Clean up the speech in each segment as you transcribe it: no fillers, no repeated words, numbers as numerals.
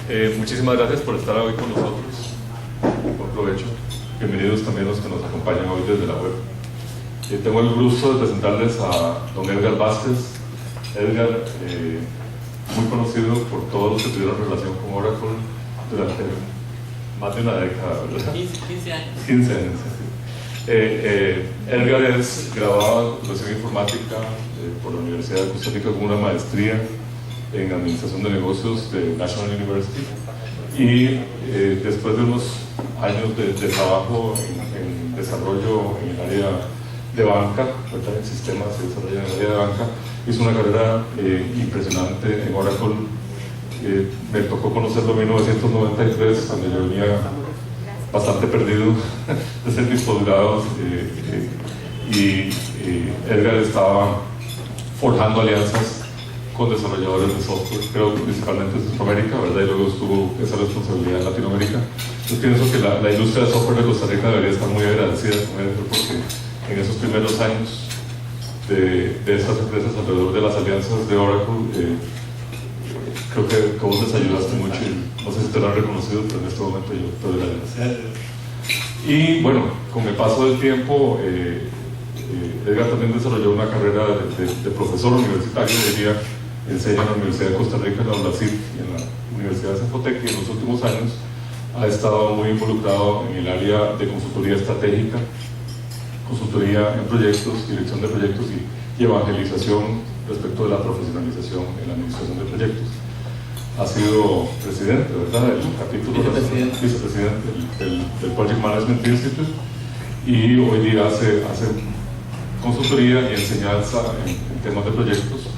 Muchísimas gracias por estar hoy con nosotros. Buen provecho. Bienvenidos también los que nos acompañan hoy desde la web. Tengo el gusto de presentarles a don Edgar Vázquez. Edgar, muy conocido por todos los que tuvieron relación con Oracle durante más de una década, ¿verdad? 15 años. 15 años, sí. Edgar es graduado en computación informática por la Universidad de Costa Rica con una maestría en Administración de Negocios de National University, y después de unos años de trabajo en desarrollo en el área de banca, en sistemas de desarrollo en el área de banca, hizo una carrera impresionante en Oracle. Me tocó conocerlo en 1993, cuando yo venía bastante perdido de hacer mis posgrados, y Edgar estaba forjando alianzas con desarrolladores de software, creo que principalmente en Centroamérica, ¿verdad? Y luego estuvo esa responsabilidad en Latinoamérica. Yo pienso que la industria de software de Costa Rica debería estar muy agradecida con él, porque en esos primeros años de estas empresas alrededor de las alianzas de Oracle, creo que vos les ayudaste mucho, y no sé si te lo han reconocido, pero en este momento yo te doy las gracias. Y bueno, con el paso del tiempo, Edgar también desarrolló una carrera de profesor universitario. Diría, enseña en la Universidad de Costa Rica, en la ULACIT y en la Universidad de Zacotec, y en los últimos años ha estado muy involucrado en el área de consultoría estratégica, consultoría en proyectos, dirección de proyectos y evangelización respecto de la profesionalización en la administración de proyectos. Ha sido presidente, ¿verdad?, del capítulo, vicepresidente del Project Management Institute, y hoy día hace consultoría y enseñanza en temas de proyectos.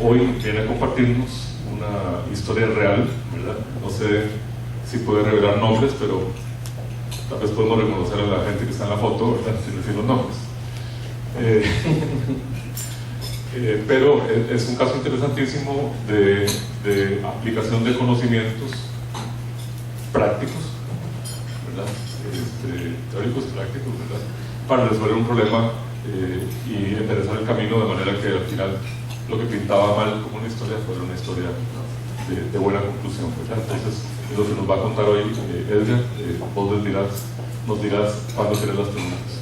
Hoy viene a compartirnos una historia real, ¿verdad? No sé si puede revelar nombres, pero tal vez podemos reconocer a la gente que está en la foto, ¿verdad?, sin decir los nombres. Pero es un caso interesantísimo de aplicación de conocimientos prácticos, ¿verdad? Teóricos y prácticos, ¿verdad?, para resolver un problema y enderezar el camino, de manera que al final lo que pintaba mal como una historia fuera una historia de buena conclusión, ¿verdad? Entonces es lo que nos va a contar hoy Edgar. Vos nos dirás cuándo querés las preguntas.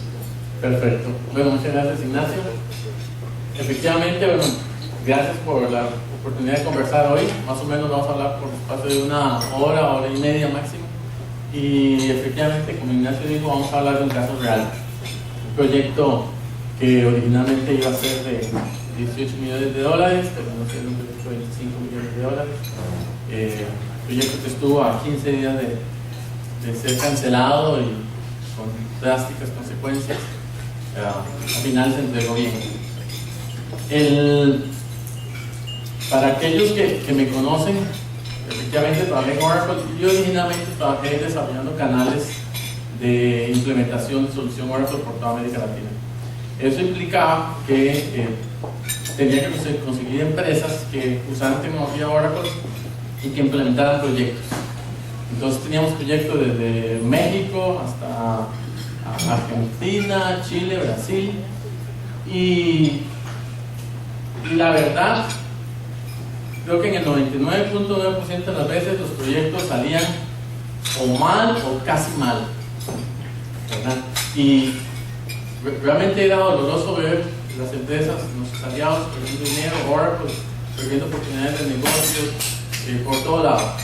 Perfecto. Bueno, muchas gracias, Ignacio. Efectivamente, bueno, gracias por la oportunidad de conversar hoy. Más o menos vamos a hablar por espacio de una hora y media máximo. Y efectivamente, como Ignacio dijo, vamos a hablar de un caso real. Un proyecto que originalmente iba a ser de $18 millones, terminó siendo un proyecto de $25 millones. Un proyecto que estuvo a 15 días de ser cancelado y con drásticas consecuencias. Al final se entregó bien. Para aquellos que me conocen, efectivamente trabajé en Oracle. Yo originalmente trabajé desarrollando canales de implementación de solución Oracle por toda América Latina. Eso implicaba que tenía que conseguir empresas que usaran tecnología Oracle y que implementaran proyectos. Entonces teníamos proyectos desde México hasta Argentina, Chile, Brasil, y la verdad, creo que en el 99.9% de las veces los proyectos salían o mal o casi mal, ¿verdad? Y realmente era doloroso ver las empresas, nuestros aliados perdiendo dinero, Oracle perdiendo oportunidades de negocios por todo lado.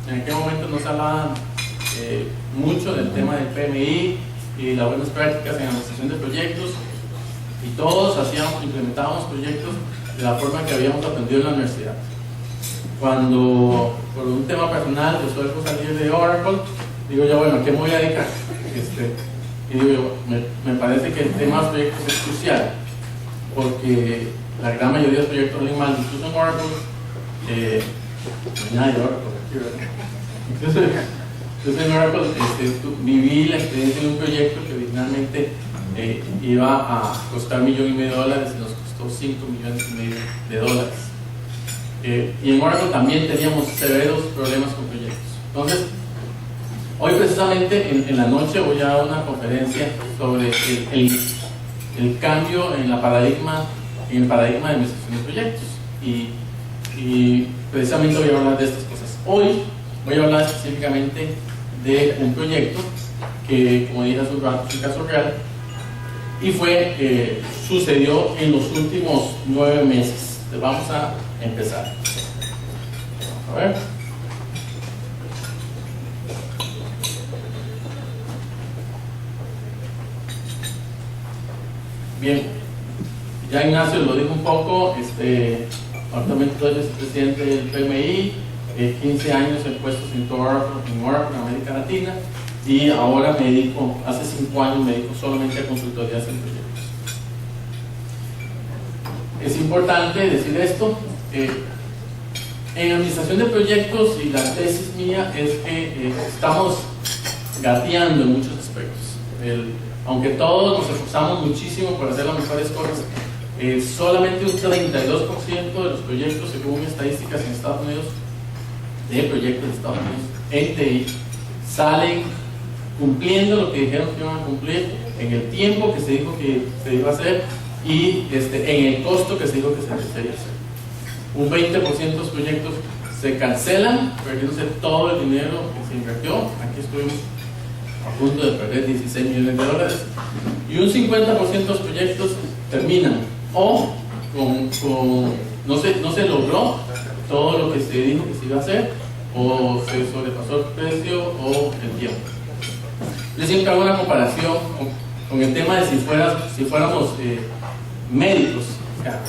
En aquel momento no se hablaba mucho del tema del PMI y las buenas prácticas en administración de proyectos, y todos implementábamos proyectos de la forma que habíamos aprendido en la universidad. Cuando por un tema personal resuelvo salir de Oracle, digo yo, bueno, ¿a qué me voy a dedicar? Y digo yo, me parece que el tema de los proyectos es crucial, porque la gran mayoría de los proyectos salen mal, incluso en Oracle. No hay nada de Oracle aquí, ¿verdad? Entonces en Oracle viví la experiencia de un proyecto que originalmente iba a costar $1,5 millones y nos costó $5,5 millones. Y en Oracle también teníamos severos problemas con proyectos. Entonces, hoy precisamente en la noche voy a dar una conferencia sobre el cambio en el paradigma de administración de proyectos. Y y precisamente voy a hablar de estas cosas. Hoy voy a hablar específicamente de un proyecto que, como dije hace un rato, es un caso real y sucedió en los últimos 9 meses. Entonces vamos a empezar. A ver. Bien, ya Ignacio lo dijo un poco, actualmente soy vicepresidente del PMI, 15 años en puestos en Oracle, en América Latina, y ahora hace 5 años me dedico solamente a consultorías en proyectos. Es importante decir esto, en administración de proyectos, y la tesis mía es que estamos gateando en muchos aspectos. Aunque todos nos esforzamos muchísimo por hacer las mejores cosas, solamente un 32% de los proyectos, según estadísticas en Estados Unidos, de proyectos de Estados Unidos en TI, salen cumpliendo lo que dijeron que iban a cumplir, en el tiempo que se dijo que se iba a hacer y en el costo que se dijo que se debería hacer. Un 20% de los proyectos se cancelan, perdiéndose todo el dinero que se invirtió. Aquí estuvimos a punto de perder 16 millones de dólares, y un 50% de los proyectos terminan o no se logró todo lo que se dijo que se iba a hacer, o se sobrepasó el precio o el tiempo. Yo siempre hago una comparación con el tema de si fuéramos médicos. O sea,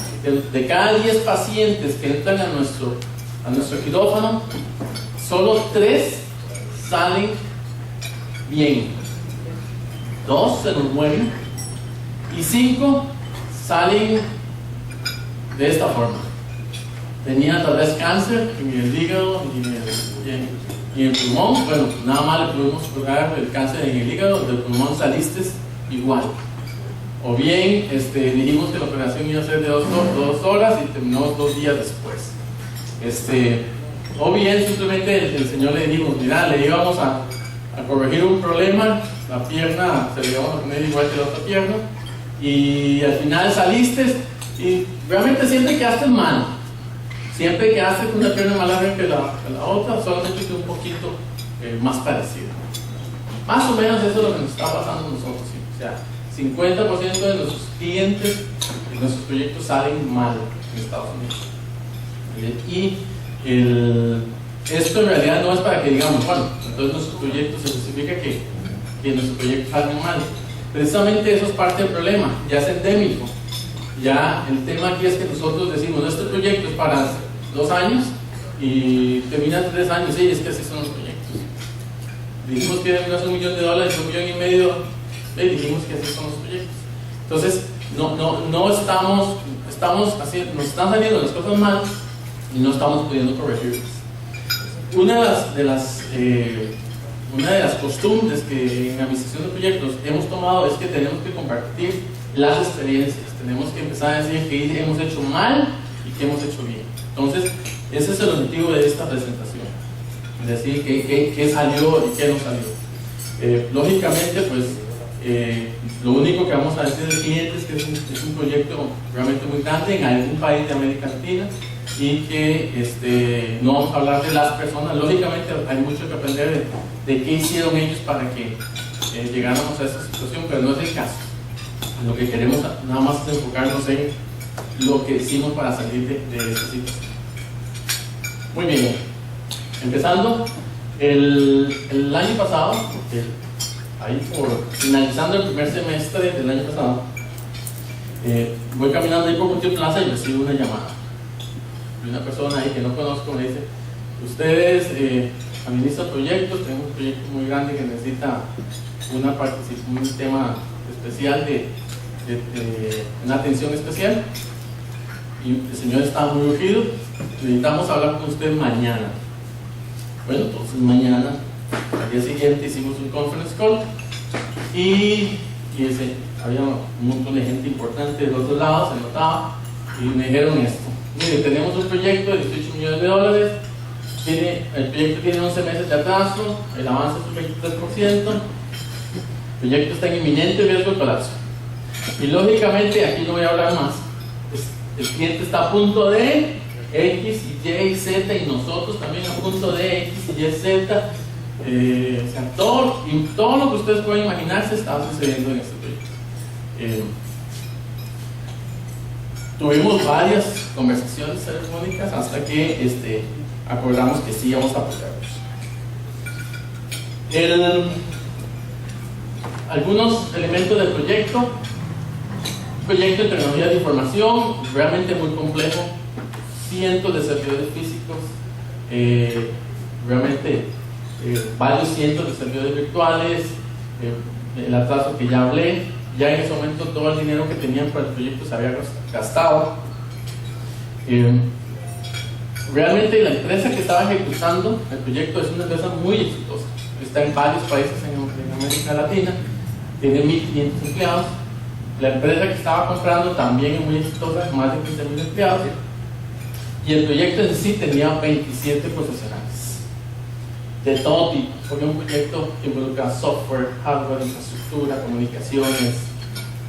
de cada 10 pacientes que entran a nuestro quirófano, solo 3 salen bien, 2 se nos mueren y 5 salen de esta forma. Tenía tal vez cáncer en el hígado y en el pulmón. Bueno, nada más le pudimos curar el cáncer en el hígado, del pulmón saliste igual. O bien dijimos que la operación iba a ser de 2 horas y terminó 2 días después. O bien simplemente el señor le dijimos, mira, le íbamos a corregir un problema, la pierna se le íbamos a poner igual que la otra pierna, y al final saliste y realmente siempre quedaste mal, siempre quedaste con una pierna más larga que la otra, solamente que un poquito más parecida. Más o menos eso es lo que nos está pasando a nosotros, ¿sí? O sea, 50% de nuestros clientes en nuestros proyectos salen mal en Estados Unidos. Y esto en realidad no es para que digamos, bueno, entonces nuestros proyectos se justifica que nuestros proyectos salgan mal. Precisamente eso es parte del problema, ya es endémico. Ya el tema aquí es que nosotros decimos, este proyecto es para 2 años y termina en 3 años, sí, es que así son los proyectos. Dijimos que era $1 millón, $1,5 millones, dijimos que así son los proyectos. Entonces, no estamos haciendo, nos están saliendo las cosas mal y no estamos pudiendo corregirlas. Una de las costumbres que en administración de proyectos hemos tomado es que tenemos que compartir las experiencias, tenemos que empezar a decir qué hemos hecho mal y qué hemos hecho bien. Entonces, ese es el objetivo de esta presentación, decir qué salió y qué no salió. Lógicamente, pues, lo único que vamos a decir al cliente es que es un proyecto realmente muy grande en algún país de América Latina, y que no vamos a hablar de las personas. Lógicamente hay mucho que aprender de qué hicieron ellos para que llegáramos a esta situación, pero no es el caso. Lo que queremos nada más es enfocarnos en lo que hicimos para salir de esta situación. Muy bien, empezando el año pasado, ahí finalizando el primer semestre del año pasado, voy caminando ahí por Contigo Plaza y recibo una llamada de una persona ahí que no conozco. Me dice, ustedes administran proyectos, tenemos un proyecto muy grande que necesita un tema especial de una atención especial, y el señor estaba muy urgido, necesitamos hablar con usted mañana. Bueno, entonces mañana, al día siguiente, hicimos un conference call y había un montón de gente importante de los dos lados, se notaba, y me dijeron esto: mire, tenemos un proyecto de $18 millones, el proyecto tiene 11 meses de atraso, el avance es un 23%, el proyecto está en inminente riesgo de colapso. Y lógicamente, aquí no voy a hablar más, el cliente está a punto de X, Y, Z, y nosotros también a punto de X, Y, Z. O sea, todo lo que ustedes pueden imaginarse estaba sucediendo en este proyecto. Tuvimos varias conversaciones telefónicas hasta que acordamos que sí íbamos a apoyarlos. Algunos elementos del proyecto: proyecto de tecnología de información, realmente muy complejo, cientos de servidores físicos, realmente varios cientos de servidores virtuales, el atraso que ya hablé. Ya en ese momento todo el dinero que tenían para el proyecto se había gastado. Realmente la empresa que estaba ejecutando el proyecto es una empresa muy exitosa, está en varios países en América Latina, tiene 1.500 empleados. La empresa que estaba comprando también es muy exitosa, más de 15.000 empleados, y el proyecto en sí tenía 27 profesionales de todo tipo, porque es un proyecto que involucra software, hardware, infraestructura, comunicaciones,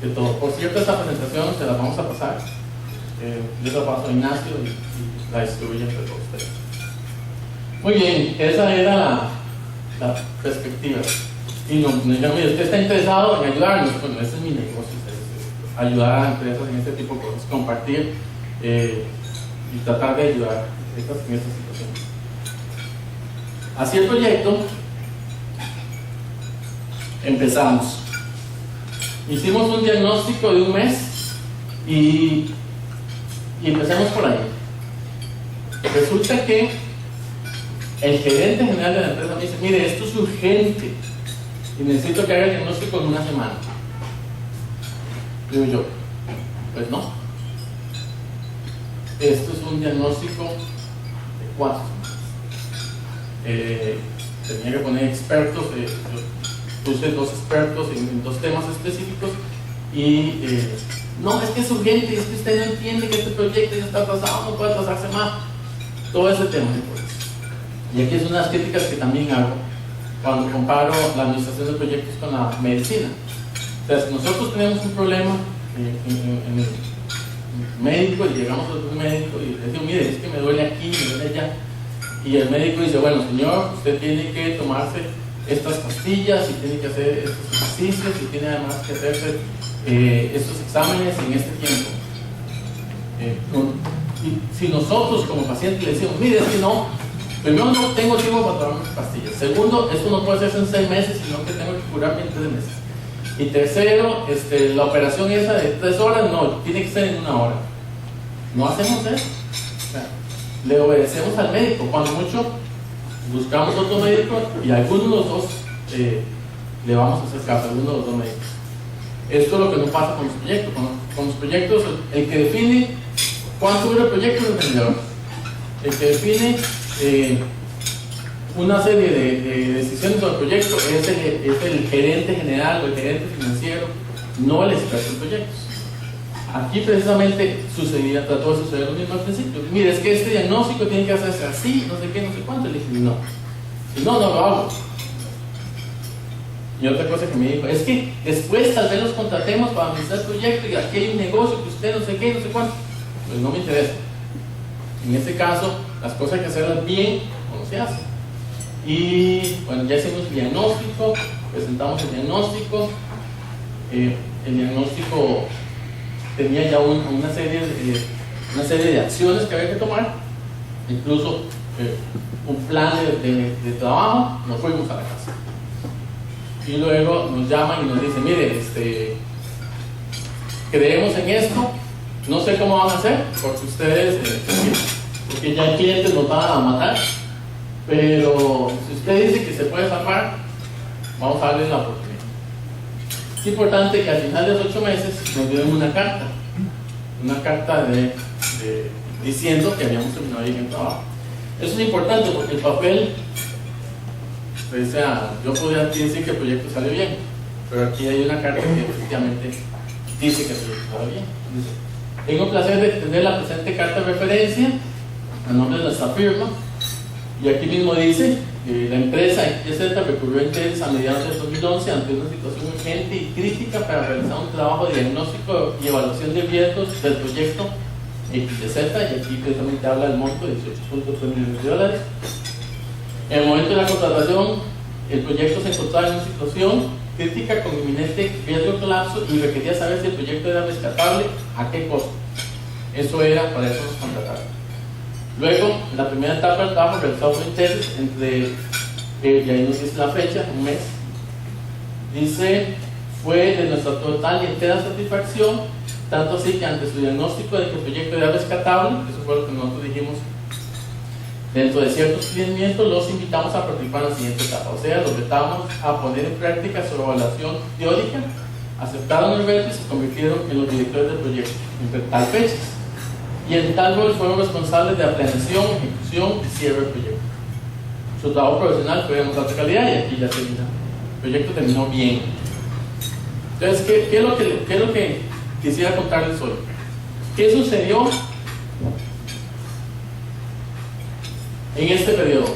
de todo. Por cierto, esta presentación se la vamos a pasar, yo se la paso a Ignacio y la distribuye entre todos ustedes. Muy bien, esa era la perspectiva. Y no digan, mire, usted está interesado en ayudarnos. Bueno, ese es mi negocio, ayudar a empresas en este tipo de cosas, compartir y tratar de ayudar en estas situaciones. Así el proyecto, empezamos. Hicimos un diagnóstico de un mes y empecemos por ahí. Resulta que el gerente general de la empresa me dice: mire, esto es urgente y necesito que haga el diagnóstico en una semana. Digo yo, pues no. Esto es un diagnóstico de 4 semanas. Tenía que poner expertos, yo puse 2 expertos en 2 temas específicos y no, es que es urgente, es que usted no entiende que este proyecto ya está atrasado, no puede atrasarse más. Todo ese tema. Y aquí es una de las críticas que también hago cuando comparo la administración de proyectos con la medicina. O sea, si nosotros tenemos un problema en el médico y llegamos a un médico y le decimos: mire, es que me duele aquí, me duele allá, y el médico dice: bueno, señor, usted tiene que tomarse estas pastillas y tiene que hacer estos ejercicios y tiene además que hacerse estos exámenes en este tiempo. Y si nosotros como pacientes le decimos: mire, es que no, primero no tengo tiempo para tomar mis pastillas, segundo, esto no puede hacerse en 6 meses, sino que tengo que curarme en 3 meses, y tercero, la operación esa de 3 horas, no, tiene que ser en 1 hora. No hacemos eso. O sea, le obedecemos al médico. Cuando mucho buscamos otro médico y alguno de los 2 le vamos a hacer caso, alguno de los 2 médicos. Esto es lo que no pasa con los proyectos. Con los proyectos, el que define cuánto dura el proyecto es el vendedor. El que define una serie de decisiones sobre el proyecto es el gerente general o el gerente financiero, no el experto en proyectos. Aquí precisamente trató de suceder lo mismo al principio. Mire, es que este diagnóstico tiene que hacerse así, no sé qué, no sé cuánto. Le dije: no, no lo hago. Y otra cosa que me dijo: es que después tal vez los contratemos para administrar el proyecto y aquí hay un negocio que usted no sé qué, no sé cuánto. Pues no me interesa. En este caso, las cosas hay que hacerlas bien o no se hacen. Y bueno, ya hicimos el diagnóstico, presentamos el diagnóstico. El diagnóstico tenía ya una serie de acciones que había que tomar, incluso un plan de trabajo. Nos fuimos a la casa y luego nos llaman y nos dicen: mire, creemos en esto, no sé cómo van a hacer porque ustedes porque ya clientes nos van a matar, pero si usted dice que se puede salvar, vamos a darles la oportunidad. Es importante que al final de los 8 meses nos dieron una carta diciendo que habíamos terminado bien el trabajo. Eso es importante porque el papel, o sea, yo podría decir que el proyecto salió bien, pero aquí hay una carta que efectivamente dice que el proyecto salió bien. Dice: tengo el placer de tener la presente carta de referencia a nombre de nuestra firma, y aquí mismo dice: la empresa XZ recurrió a ustedes a mediados del 2011 ante una situación urgente y crítica para realizar un trabajo de diagnóstico y evaluación de riesgos del proyecto X de Z, y aquí precisamente habla del monto de $18.3 millones. En el momento de la contratación, el proyecto se encontraba en una situación crítica con inminente riesgo de colapso y requería saber si el proyecto era rescatable, a qué costo. Eso era, para eso nos contrataron. Luego, la primera etapa del trabajo realizado por Intesis, y ahí nos dice la fecha, un mes, dice, fue de nuestra total y entera satisfacción, tanto así que ante su diagnóstico de que el proyecto era rescatable, eso fue lo que nosotros dijimos, dentro de ciertos procedimientos los invitamos a participar en la siguiente etapa, o sea, los retamos a poner en práctica su evaluación teórica, aceptaron el reto y se convirtieron en los directores del proyecto, entre tal fecha, y en tal rol fueron responsables de la planeación, ejecución y cierre del proyecto. Su trabajo profesional fue de muy alta calidad y aquí ya termina. El proyecto terminó bien. Entonces, ¿qué es lo que quisiera contarles hoy? ¿Qué sucedió en este periodo?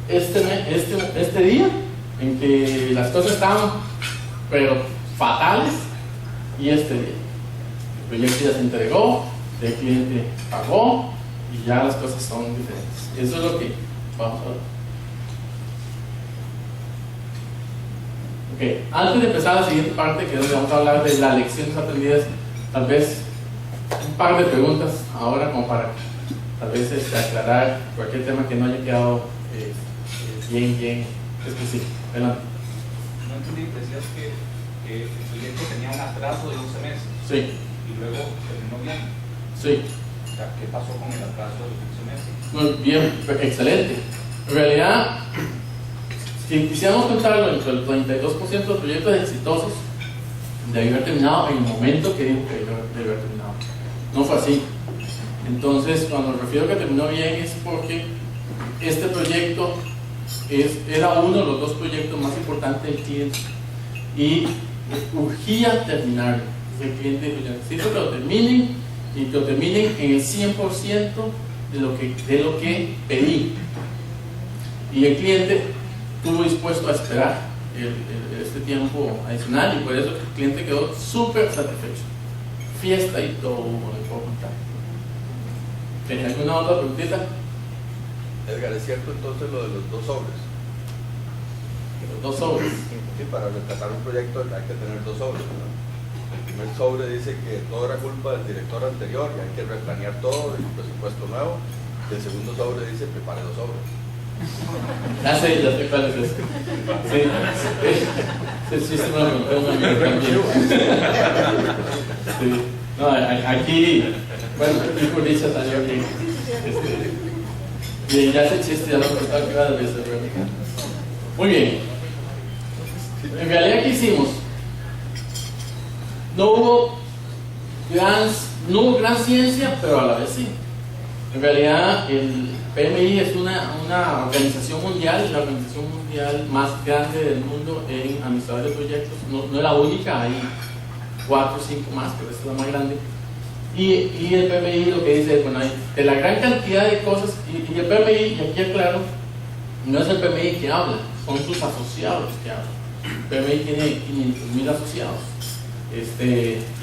Este día en que las cosas estaban pero fatales, y este día el proyecto ya se entregó, el cliente pagó y ya las cosas son diferentes. Eso es lo que vamos a ver. Okay. Antes de empezar la siguiente parte, que es donde vamos a hablar de las lecciones aprendidas, tal vez un par de preguntas ahora como para tal vez aclarar cualquier tema que no haya quedado bien específico. Adelante. No entendí, decías que el proyecto tenía un atraso de 11 meses. Sí. Y luego terminó bien. Sí. O sea, ¿qué pasó con el atraso de los 11 meses? Muy bien, excelente. En realidad, si quisiéramos contarlo entre el 32% de los proyectos exitosos, debió haber terminado en el momento que dijo que debió haber terminado. No fue así. Entonces, cuando me refiero a que terminó bien es porque este proyecto era uno de los dos proyectos más importantes del cliente y urgía terminarlo. El cliente dijo, yo necesito que lo terminen y que lo terminen en el 100% de lo que pedí. Y el cliente estuvo dispuesto a esperar este tiempo adicional y por eso el cliente quedó súper satisfecho. Fiesta y todo, le puedo contar. ¿Tenía alguna otra preguntita? Edgar, ¿es cierto entonces lo de los dos sobres? Los dos sobres. Sí, para rescatar un proyecto hay que tener dos sobres, ¿no? El primer sobre dice que todo era culpa del director anterior y hay que replanear todo, el presupuesto nuevo. Y el segundo sobre dice prepare dos sobres. Ya sé cuál es eso. Sí, me lo conté un amigo también. Sí. No, aquí, bueno, aquí por dicha salió bien. Y ya ese chiste ya lo contaba que cada vez. Muy bien. En realidad, ¿qué hicimos? No hubo gran ciencia, pero a la vez sí. En realidad, el PMI es una organización mundial, la organización mundial más grande del mundo en administradores de proyectos. No es la única, hay 4 o 5 más, pero esta es la más grande. Y el PMI lo que dice es, bueno, de la gran cantidad de cosas, y el PMI, y aquí aclaro, no es el PMI que habla, son sus asociados que hablan. El PMI tiene 500,000 asociados.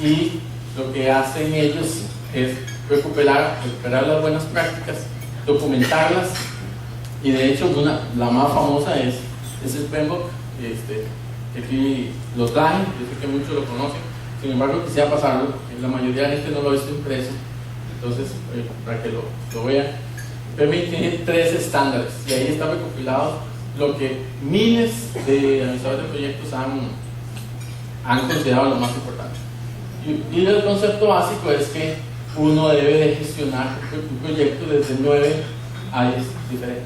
Y lo que hacen ellos es recuperar las buenas prácticas, documentarlas, y de hecho la más famosa es el PMBOK, que aquí lo traen, yo sé que muchos lo conocen, sin embargo quisiera pasarlo, porque la mayoría de la gente no lo ha visto impreso, entonces para que lo vean. El PMI tiene 3 estándares y ahí está recopilado lo que miles de administradores de proyectos han considerado lo más importante. Y el concepto básico es que uno debe de gestionar un proyecto desde 9 áreas diferentes.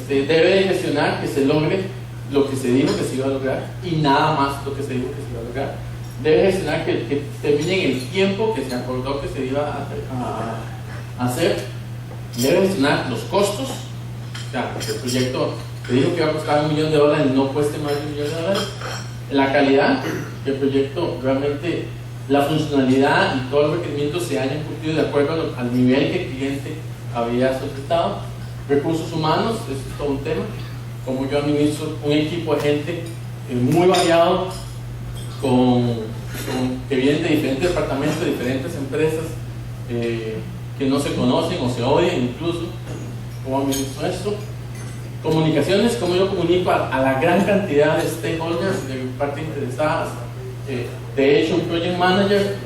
Debe de gestionar que se logre lo que se dijo que se iba a lograr y nada más lo que se dijo que se iba a lograr. Debe gestionar que termine en el tiempo que se acordó que se iba a hacer. Debe gestionar los costos, o sea, que el proyecto que dijo que iba a costar $1 millón no cueste más de $1 millón. La calidad, que el proyecto realmente, la funcionalidad y todos los requerimientos se hayan cumplido de acuerdo al nivel que el cliente había solicitado. Recursos humanos, eso es todo un tema. Como yo administro un equipo de gente muy variado, con que vienen de diferentes departamentos, de diferentes empresas que no se conocen o se odian incluso. ¿Cómo administro esto? Comunicaciones, cómo yo comunico a la gran cantidad de stakeholders, de partes interesadas. De hecho, un project manager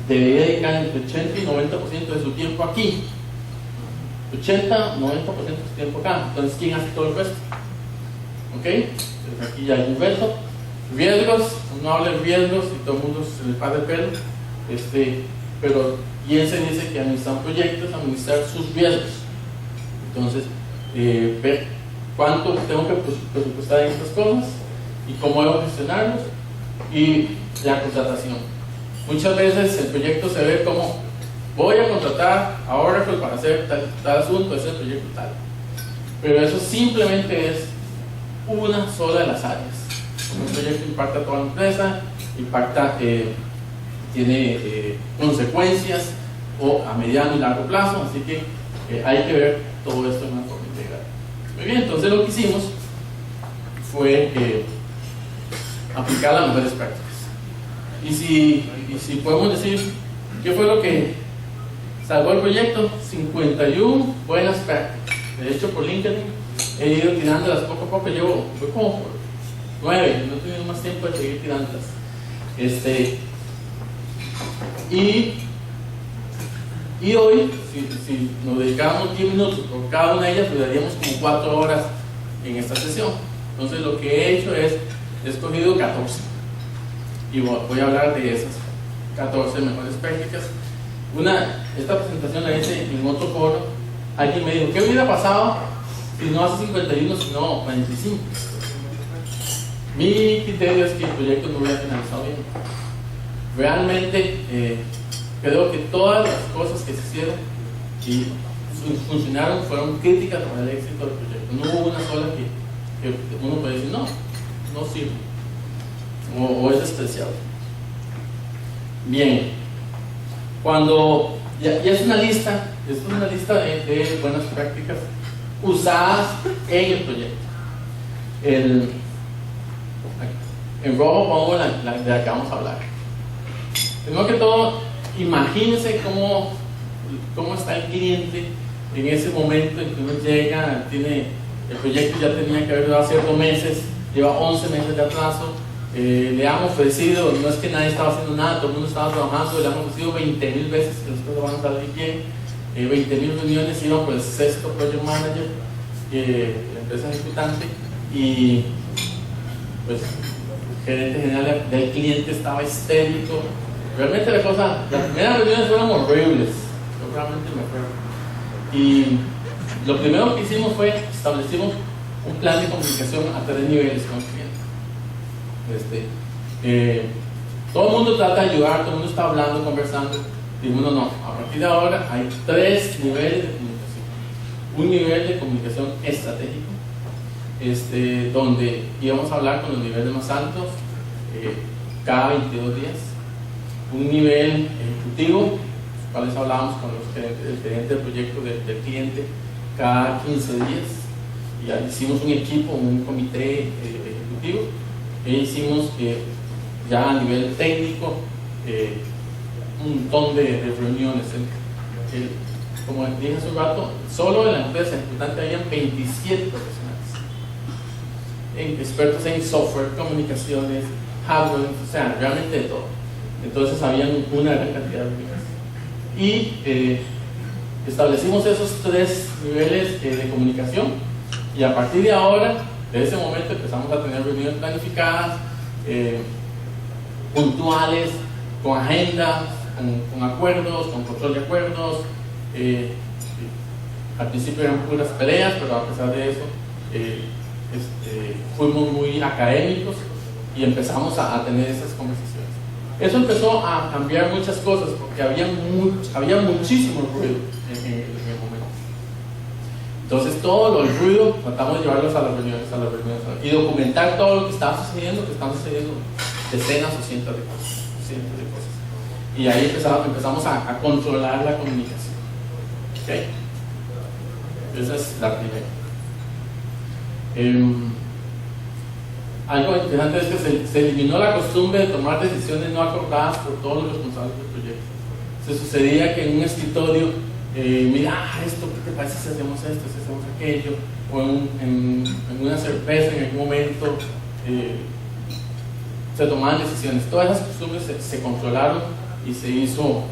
debería dedicar entre 80 y 90% de su tiempo aquí. 80, 90% de su tiempo acá. Entonces, ¿quién hace todo el resto? ¿Ok? Entonces aquí ya hay un reto. Riesgos, uno habla de riesgos y todo el mundo se le para el pelo. Pero Jensen dice que administrar proyectos es administrar sus riesgos. Entonces, ver cuánto tengo que presupuestar en estas cosas y cómo debo gestionarlos, y la contratación. Muchas veces el proyecto se ve como: voy a contratar a Oracle para hacer tal asunto, ese proyecto tal. Pero eso simplemente es una sola de las áreas. Un proyecto impacta a toda la empresa, impacta, tiene consecuencias a mediano y largo plazo, así que hay que ver todo esto de una forma integral. Muy bien, entonces lo que hicimos fue aplicar las mejores prácticas. Y si podemos decir qué fue lo que salvó el proyecto: 51 buenas prácticas. De hecho, por LinkedIn he ido tirándolas poco a poco. Fue como por 9, no he tenido más tiempo de seguir tirándolas. Y hoy, si nos dedicáramos 10 minutos por cada una de ellas, duraríamos como 4 horas en esta sesión. Entonces, lo que he hecho es, he escogido 14 y voy a hablar de esas 14 mejores prácticas. Esta presentación la hice en otro foro. Alguien me dijo: ¿qué hubiera pasado si no hace 51, sino 25? Mi criterio es que el proyecto no hubiera finalizado bien. Realmente creo que todas las cosas que se hicieron y funcionaron fueron críticas para el éxito del proyecto. No hubo una sola que uno puede decir: no sirve o es despreciable. Bien, cuando ya es una lista de buenas prácticas usadas en el proyecto. En rojo pongo la de la que vamos a hablar. Primero que todo, imagínense cómo está el cliente en ese momento en que uno llega, el proyecto ya tenía que haber durado 7 meses, lleva 11 meses de atraso. Le han ofrecido, no es que nadie estaba haciendo nada, todo el mundo estaba trabajando, le han ofrecido 20,000 veces que las cosas van a salir bien, 20,000 reuniones, iba por el 6º project manager, la empresa ejecutante, y pues el gerente general del cliente estaba histérico. Realmente las primeras reuniones fueron horribles, yo realmente me acuerdo. Y lo primero que hicimos fue establecimos un plan de comunicación a 3 niveles con el cliente. Todo el mundo trata de ayudar, todo el mundo está hablando, conversando, y uno no. A partir de ahora hay 3 niveles de comunicación. Un nivel de comunicación estratégico, donde íbamos a hablar con los niveles más altos cada 22 días. Un nivel ejecutivo, los cuales hablábamos con el gerente del proyecto del cliente cada 15 días. Y ahí hicimos un equipo, un comité ejecutivo. E hicimos ya a nivel técnico un montón de reuniones. Como dije hace un rato, solo en la empresa ejecutante habían 27 profesionales, expertos en software, comunicaciones, hardware, o sea, realmente de todo. Entonces habían una gran cantidad de reuniones. Y establecimos esos 3 niveles de comunicación, y a partir de ahora, de ese momento, empezamos a tener reuniones planificadas, puntuales, con agendas, con acuerdos, con control de acuerdos. Al principio eran puras peleas, pero a pesar de eso fuimos muy académicos y empezamos a tener esas conversaciones. Eso empezó a cambiar muchas cosas, porque había muchísimo ruido en el momento. Entonces todo el ruido tratamos de llevarlos a las reuniones y documentar todo lo que estaba sucediendo, decenas o cientos de cosas. Y ahí empezamos a controlar la comunicación. ¿Okay? Esa es la primera. algo interesante es que se eliminó la costumbre de tomar decisiones no acordadas por todos los responsables del proyecto. Se sucedía que en un escritorio, mira, esto, ¿qué te parece si hacemos esto, si hacemos aquello? O en una cerveza en algún momento se tomaban decisiones. Todas esas costumbres se controlaron y se hizo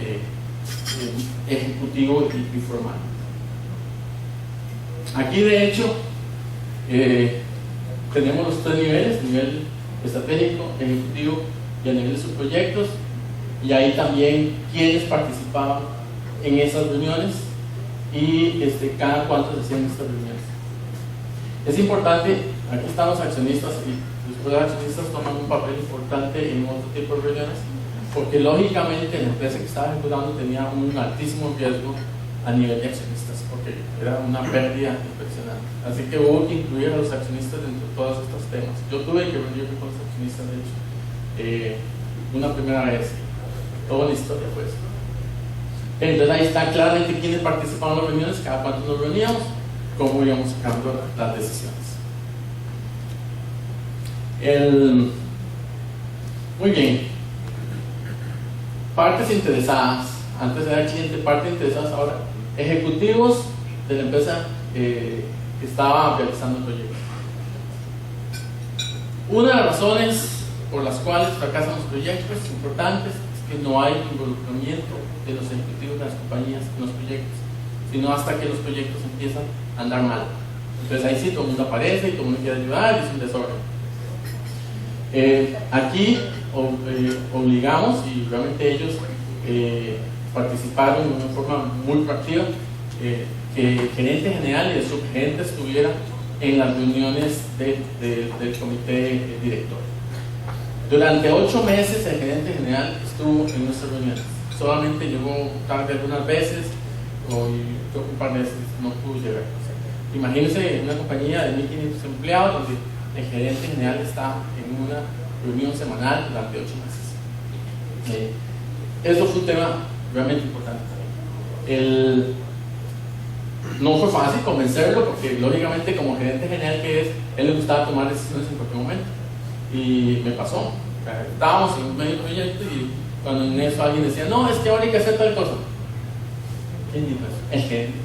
ejecutivo y formal. Aquí de hecho tenemos los tres niveles: nivel estratégico, ejecutivo y a nivel de subproyectos, y ahí también quienes participaban en esas reuniones y cada cuánto se hacían estas reuniones. Es importante, aquí están los accionistas, y los accionistas toman un papel importante en otro tipo de reuniones, porque lógicamente la empresa que estaba ejecutando tenía un altísimo riesgo a nivel de accionistas, porque era una pérdida impresionante. Así que hubo que incluir a los accionistas dentro de todos estos temas. Yo tuve que reunirme con los accionistas, de hecho, una primera vez. Toda la historia, pues. Entonces ahí está claramente quiénes participaban en las reuniones, cada cuánto nos reuníamos, cómo íbamos sacando las decisiones. Muy bien. Partes interesadas. Antes era cliente, partes interesadas, ahora ejecutivos de la empresa que estaba realizando el proyecto. Una de las razones por las cuales fracasan los proyectos importantes es que no hay involucramiento de los ejecutivos de las compañías en los proyectos, sino hasta que los proyectos empiezan a andar mal. Entonces ahí sí todo el mundo aparece y todo el mundo quiere ayudar y es un desorden. Aquí obligamos, y realmente ellos participaron de una forma muy proactiva, que el gerente general y el subgerente estuvieran en las reuniones del comité director. Durante 8 meses el gerente general estuvo en nuestras reuniones. Solamente llegó tarde algunas veces, o creo que un par de veces no pudo llegar. Imagínense una compañía de 1.500 empleados donde el gerente general está en una reunión semanal durante 8 meses. Eso fue un tema realmente importante. No fue fácil convencerlo, porque lógicamente como gerente general que es, él le gustaba tomar decisiones en cualquier momento. Y me pasó. Estábamos en un medio proyecto y cuando en eso alguien decía, no, es que ahora hay que hacer tal cosa. ¿Quién dijo eso? El gerente.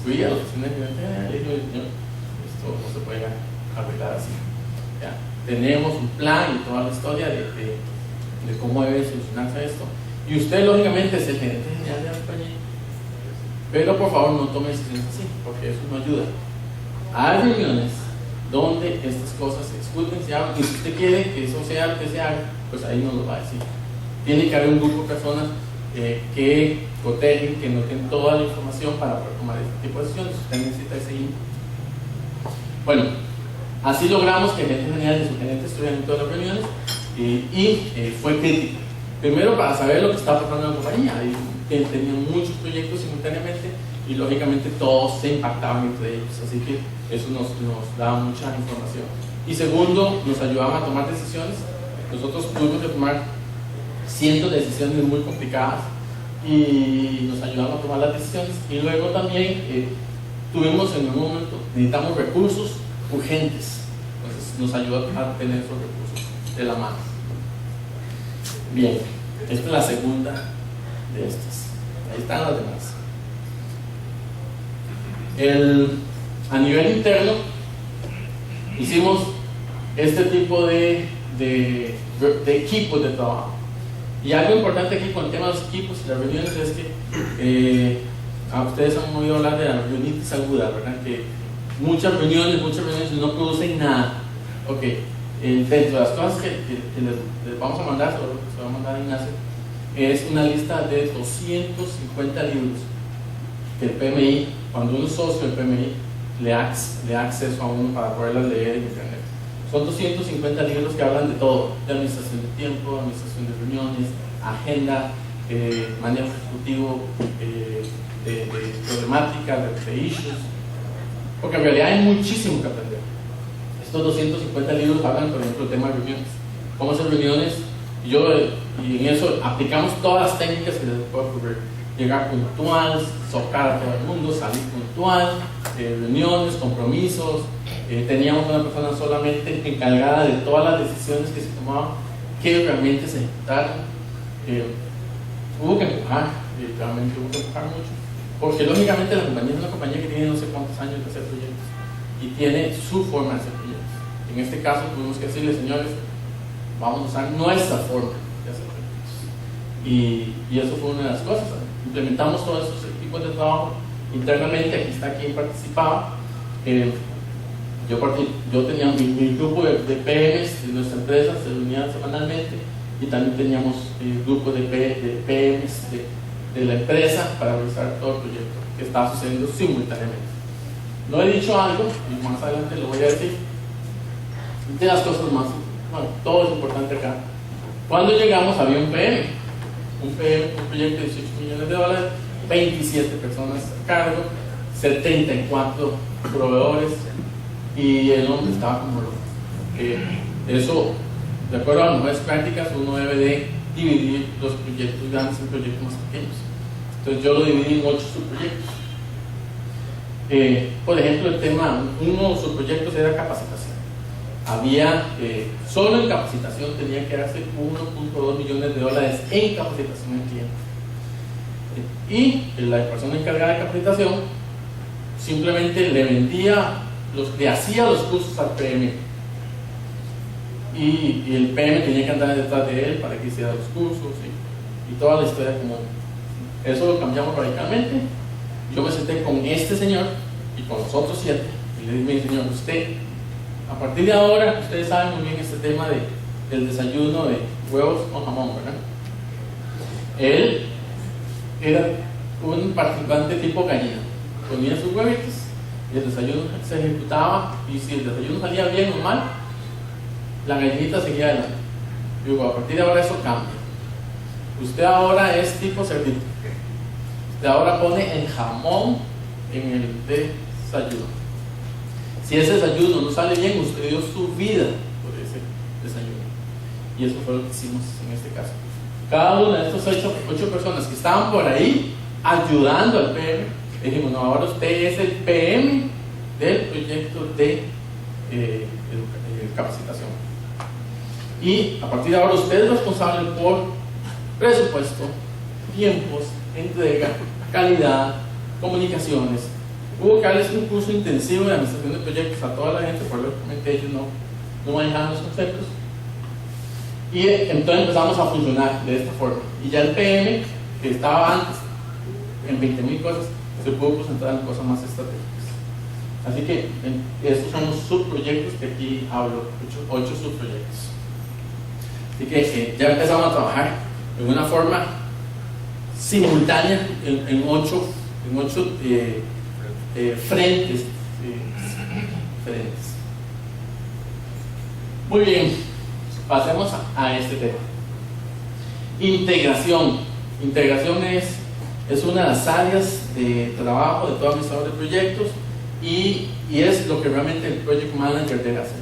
Fui a la oficina del gerente general y dije, esto no se puede arreglar así. Ya, tenemos un plan y toda la historia de cómo debe solucionarse esto. Y usted lógicamente es el gerente general de la compañía. Pero por favor no tome decisiones así, porque eso no ayuda. Hay reuniones donde estas cosas se discuten, se hablan, y si usted quiere que eso sea lo que se haga, pues ahí nos lo va a decir. Tiene que haber un grupo de personas que protegen, que no tienen toda la información para poder tomar este tipo de decisiones. Usted necesita ese input. Bueno, así logramos que el gerente general y el subgerente estuvieran en todas las reuniones, y fue crítico. Primero, para saber lo que estaba pasando en la compañía. Tenían muchos proyectos simultáneamente y lógicamente todos se impactaban entre ellos, así que eso nos daba mucha información. Y segundo, nos ayudaban a tomar decisiones. Nosotros tuvimos que tomar cientos de decisiones muy complicadas y nos ayudaban a tomar las decisiones. Y luego también tuvimos en un momento, necesitamos recursos urgentes, entonces nos ayudó a tener esos recursos de la mano. Bien, esta es la segunda de estas. Ahí están las demás. A nivel interno hicimos este tipo de equipos de trabajo. Y algo importante aquí con el tema de los equipos y las reuniones es que ustedes han oído hablar de la reunitis aguda, ¿verdad? Que muchas reuniones no producen nada. Ok, dentro de las cosas que les vamos a mandar, se va a mandar a Ignacio, es una lista de 250 libros que el PMI, cuando uno es socio del PMI, le da acceso a uno para poderlas leer en internet. Son 250 libros que hablan de todo: de administración de tiempo, administración de reuniones, agenda, manejo ejecutivo, de problemáticas, de issues, porque en realidad hay muchísimo que aprender. Estos 250 libros hablan, por ejemplo, del tema de reuniones, cómo hacer reuniones, y en eso aplicamos todas las técnicas que les puede ocurrir: llegar puntual, socar a todo el mundo, salir puntual, reuniones, compromisos, teníamos una persona solamente encargada de todas las decisiones que se tomaban, que realmente se ejecutaron. Hubo que empujar, realmente hubo que empujar mucho, porque lógicamente la compañía es una compañía que tiene no sé cuántos años de hacer proyectos y tiene su forma de hacer proyectos. En este caso tuvimos que decirle, señores, vamos a usar nuestra forma de hacer proyectos, y eso fue una de las cosas. Implementamos todos esos tipos de trabajo internamente. Aquí participaba. Yo tenía mi grupo de PMs de nuestra empresa, se reunían semanalmente, y también teníamos grupos de PMs de la empresa para revisar todo el proyecto que estaba sucediendo simultáneamente. No he dicho algo, y más adelante lo voy a decir, de las cosas más, bueno, todo es importante acá. Cuando llegamos había un proyecto de $18 millones, 27 personas a cargo, 74 proveedores, y el hombre estaba como loco. Eso, de acuerdo a las mejores prácticas, uno debe de dividir los proyectos grandes en proyectos más pequeños. Entonces yo lo dividí en 8 subproyectos. Por ejemplo, el tema, uno de los subproyectos era capacitación. Había, solo en capacitación tenía que darse $1.2 millones en capacitación al cliente. Y la persona encargada de capacitación simplemente le hacía los cursos al PM. Y el PM tenía que andar detrás de él para que hiciera los cursos y toda la historia común. Eso lo cambiamos radicalmente. Yo me senté con este señor y con los otros 7 y le dije, señor, usted, a partir de ahora, ustedes saben muy bien este tema del desayuno de huevos con jamón, ¿verdad? Él era un participante tipo gallina, ponía sus huevitos y el desayuno se ejecutaba, y si el desayuno salía bien o mal, la gallinita seguía adelante. Digo, a partir de ahora eso cambia. Usted ahora es tipo cerdito. Usted ahora pone el jamón en el desayuno. Si ese desayuno no sale bien, usted dio su vida por ese desayuno. Y eso fue lo que hicimos en este caso. Cada una de estas 8 personas que estaban por ahí ayudando al PM, dijimos, no, ahora usted es el PM del proyecto de capacitación. Y a partir de ahora usted es responsable por presupuesto, tiempos, entrega, calidad, comunicaciones. Hubo que darles un curso intensivo de administración de proyectos a toda la gente, probablemente ellos no manejaban los conceptos. Y entonces empezamos a funcionar de esta forma. Y ya el PM, que estaba antes en 20.000 cosas, se pudo concentrar en cosas más estratégicas. Así que estos son los subproyectos que aquí hablo, 8 subproyectos. Así que ya empezamos a trabajar en una forma simultánea en 8 frentes. Muy bien, pasemos a este tema. Integración. Integración es una de las áreas de trabajo de todo administrador de proyectos y es lo que realmente el Project Manager debe hacer.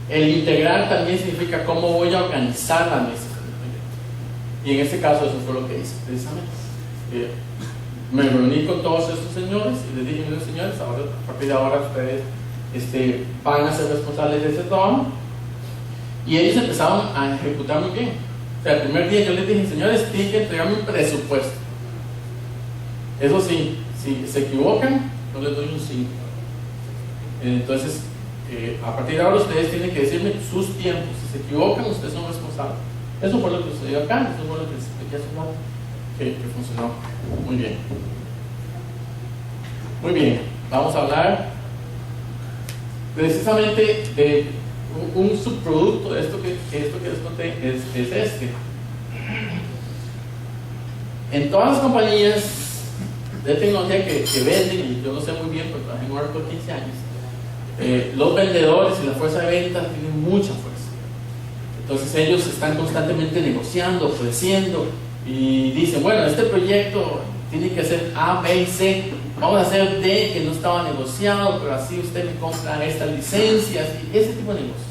El integrar también significa cómo voy a organizar la administración del proyecto. Y en este caso eso fue lo que hice precisamente. Me reuní con todos estos señores y les dije, miren señores, ahora, a partir de ahora ustedes van a ser responsables de ese trabajo. Y ellos empezaron a ejecutar muy bien. O sea, el primer día yo les dije, señores, tienen que entregarme un presupuesto. Eso sí, si se equivocan, no les doy un 5. Entonces, a partir de ahora ustedes tienen que decirme sus tiempos. Si se equivocan, ustedes son responsables. Eso fue lo que sucedió acá, eso fue lo que les expliqué hace un rato, que funcionó muy bien. Muy bien, vamos a hablar precisamente de un subproducto de esto que les conté, es este. En todas las compañías de tecnología que venden, y yo no sé muy bien porque trabajé en Oracle 15 años, los vendedores y la fuerza de ventas tienen mucha fuerza. Entonces ellos están constantemente negociando, ofreciendo y dicen, bueno, este proyecto tiene que ser A, B y C, vamos a hacer D que no estaba negociado, pero así usted me compra estas licencias y ese tipo de negocios.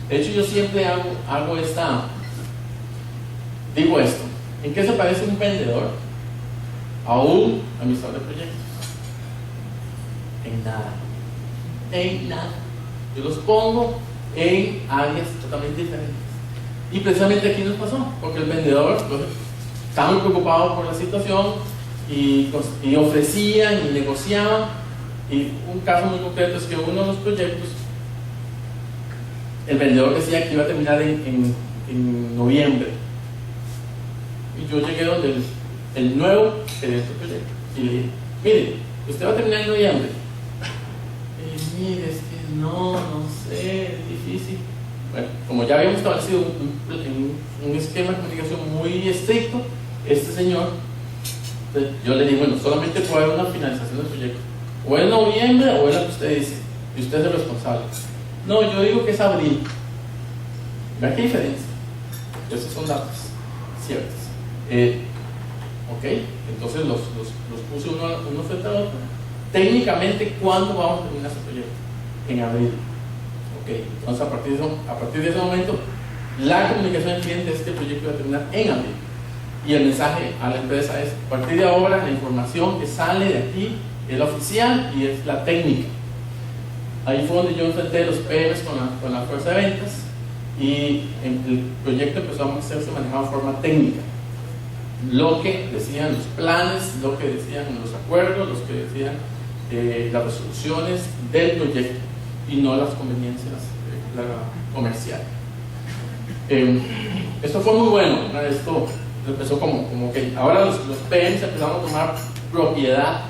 De hecho yo siempre digo esto, ¿en qué se parece un vendedor a un administrador de proyectos? En nada. En nada. Yo los pongo en áreas totalmente diferentes. Y precisamente aquí nos pasó, porque el vendedor pues, estaba muy preocupado por la situación y ofrecían y negociaban. Y un caso muy concreto es que uno de los proyectos, el vendedor decía que iba a terminar en noviembre. Y yo llegué donde el nuevo gerente del proyecto y le dije, mire, usted va a terminar en noviembre. Y mire, es que no sé, es difícil. Bueno, como ya habíamos establecido un esquema de comunicación muy estricto, este señor, yo le dije, bueno, solamente puede haber una finalización del proyecto. O es noviembre o es lo que usted dice, y usted es el responsable. No, yo digo que es abril. ¿Vean qué diferencia? Esos son datos ciertos. Ok, entonces los puse uno frente al otro. Técnicamente, ¿cuándo vamos a terminar ese proyecto? En abril. Ok, entonces a partir de ese momento, la comunicación del cliente es que el proyecto va a terminar en abril. Y el mensaje a la empresa es: a partir de ahora, la información que sale de aquí es la oficial y es la técnica. Ahí fue donde yo enfrenté los PMs con la fuerza de ventas y el proyecto empezó a hacerse manejado de forma técnica. Lo que decían los planes, lo que decían los acuerdos, lo que decían las resoluciones del proyecto y no las conveniencias comerciales. Esto fue muy bueno, ¿no? Esto empezó como que ahora los PMs empezaron a tomar propiedad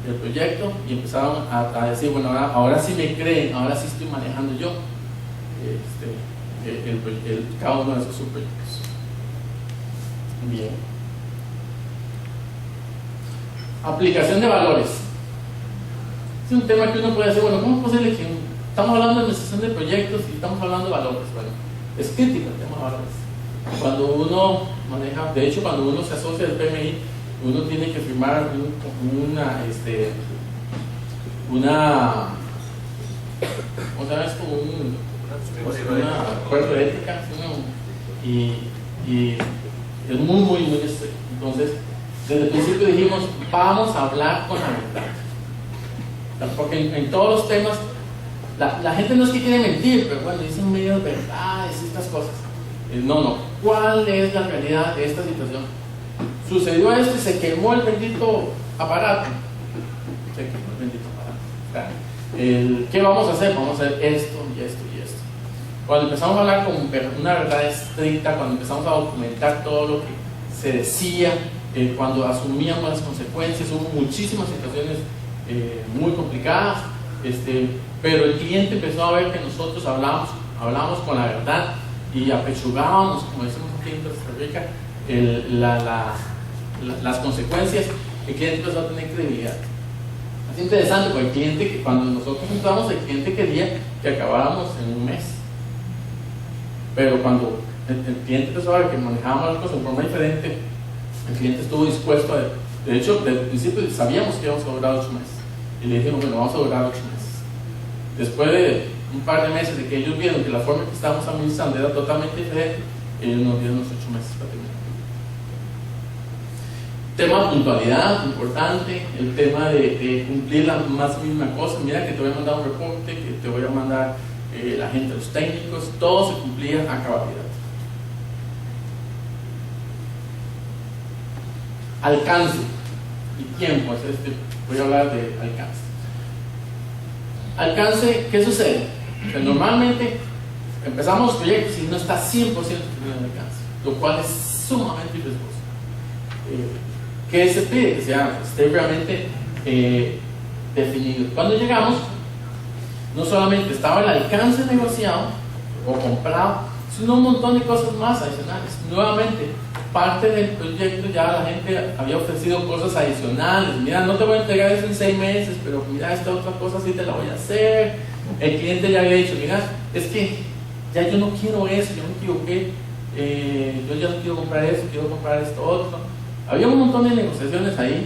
del proyecto y empezaron a decir, bueno, ahora sí me creen, ahora sí estoy manejando yo cada uno de esos subproyectos. Bien. Aplicación de valores. Es un tema que uno puede decir, bueno, ¿cómo es posible que estamos hablando de administración de proyectos y estamos hablando de valores? Bueno, es crítico el tema de valores. Cuando uno maneja, de hecho, cuando uno se asocia al PMI, uno tiene que firmar ¿cómo se llama? Es como una acuerdo de ética, y es muy estricto. Entonces, desde el principio dijimos, vamos a hablar con la verdad, porque en todos los temas la gente no es que quiere mentir, pero bueno, dicen medias verdades y estas cosas. No, ¿cuál es la realidad de esta situación? Sucedió esto y se quemó el bendito aparato. ¿Qué vamos a hacer? Vamos a hacer esto y esto y esto. Cuando empezamos a hablar con una verdad estricta, cuando empezamos a documentar todo lo que se decía, cuando asumíamos las consecuencias, hubo muchísimas situaciones muy complicadas, pero el cliente empezó a ver que nosotros hablábamos con la verdad y apechugábamos, como decimos aquí en Costa Rica, las consecuencias. El cliente empezó a tener credibilidad. Es interesante porque el cliente, cuando nosotros entramos, el cliente quería que acabáramos en un mes, pero cuando el cliente empezó a ver que manejábamos las cosas de forma diferente, el cliente estuvo dispuesto de hecho, desde el principio sabíamos que íbamos a durar 8 meses y le dijimos, bueno, vamos a durar 8 meses. Después de un par de meses de que ellos vieron que la forma que estábamos administrando era totalmente diferente, ellos nos dieron los 8 meses para terminar. Tema de puntualidad, importante. El tema de cumplir la más mínima cosa. Mira que te voy a mandar un reporte, que te voy a mandar la gente, los técnicos, todo se cumplía a cabalidad. Alcance y tiempo. Voy a hablar de alcance. Alcance, ¿qué sucede? Que normalmente empezamos los proyectos y no está 100% definido el alcance, lo cual es sumamente riesgoso. ¿Qué se pide? Que sea esté realmente definido. Cuando llegamos, no solamente estaba el alcance negociado o comprado, sino un montón de cosas más adicionales. Nuevamente, parte del proyecto ya la gente había ofrecido cosas adicionales. Mira, no te voy a entregar eso en 6 meses, pero mira, esta otra cosa sí te la voy a hacer. El cliente ya había dicho, mira, es que ya yo no quiero eso, yo me equivoqué, yo ya no quiero comprar eso, quiero comprar esto otro. Había un montón de negociaciones ahí,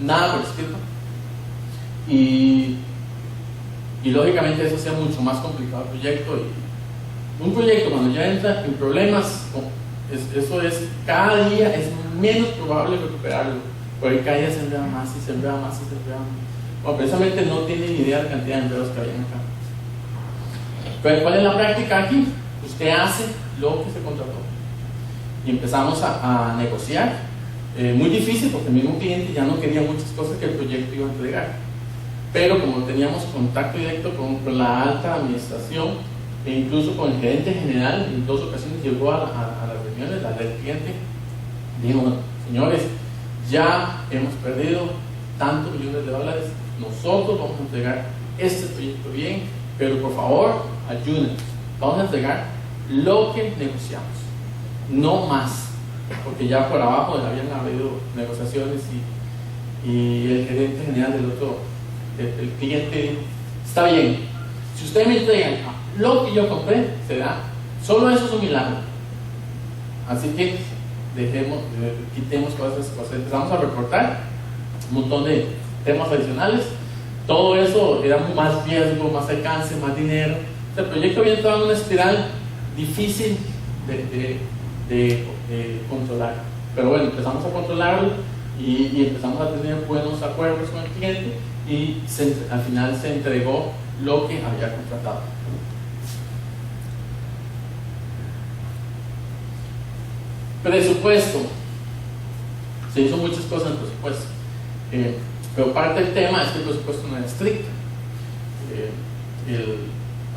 nada por escrito, y lógicamente eso hacía mucho más complicado el proyecto. Y un proyecto cuando ya entra en problemas, eso es, cada día es menos probable recuperarlo, porque cada día se enreda más y se enreda más y se enreda más. Bueno, precisamente no tienen ni idea de la cantidad de empleos que habían acá. Pero ¿cuál es la práctica aquí? Usted hace lo que se contrató. Y empezamos a negociar. Muy difícil porque el mismo cliente ya no quería muchas cosas que el proyecto iba a entregar. Pero como teníamos contacto directo con la alta administración e incluso con el gerente general, en 2 ocasiones llegó a las reuniones, la del cliente, dijo: bueno, señores, ya hemos perdido tantos millones de dólares, nosotros vamos a entregar este proyecto bien, pero por favor, ayúdenos, vamos a entregar lo que negociamos, no más, porque ya por abajo habían habido negociaciones y el gerente general del cliente dijo: está bien, si ustedes me entregan lo que yo compré, se da, solo eso es un milagro, así que quitemos todas esas cosas. Empezamos a recortar un montón de temas adicionales. Todo eso era más riesgo, más alcance, más dinero. El proyecto había entrado en una espiral difícil de controlar. Pero bueno, empezamos a controlarlo y empezamos a tener buenos acuerdos con el cliente y al final se entregó lo que había contratado. Presupuesto. Se hizo muchas cosas en el presupuesto, pero parte del tema es que el presupuesto no era estricto.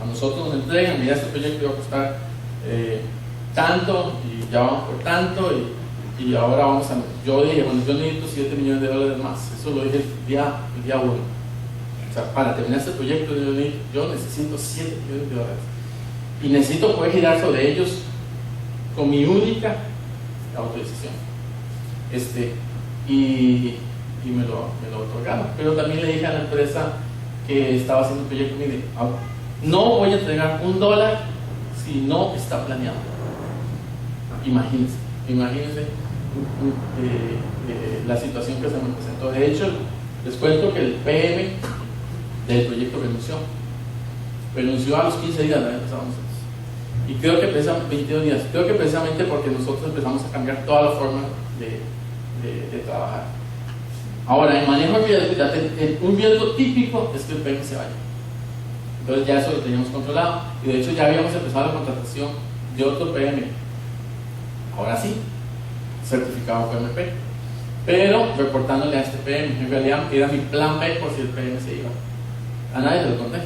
A nosotros nos entregan: mira, este proyecto iba a costar tanto y ya vamos por tanto y ahora vamos a... Yo dije: bueno, yo necesito $7 millones más. Eso lo dije el día 1. O sea, para terminar este proyecto yo necesito $7 millones y necesito poder girar sobre ellos con mi única autorización. Y me lo otorgaron. Pero también le dije a la empresa que estaba haciendo el proyecto: mire, no voy a entregar $1 si no está planeado. Imagínense la situación que se me presentó. De hecho, les cuento que el PM del proyecto renunció a los 15 días de haber empezado nosotros. Y creo que 22 días, creo que precisamente porque nosotros empezamos a cambiar toda la forma de trabajar. Ahora, en manejo de riesgo, un riesgo típico es que el PM se vaya. Entonces ya eso lo teníamos controlado y de hecho ya habíamos empezado la contratación de otro PM. Ahora sí, certificado PMP, pero reportándole a este PM. En realidad era mi plan B por si el PM se iba. A nadie se lo conté.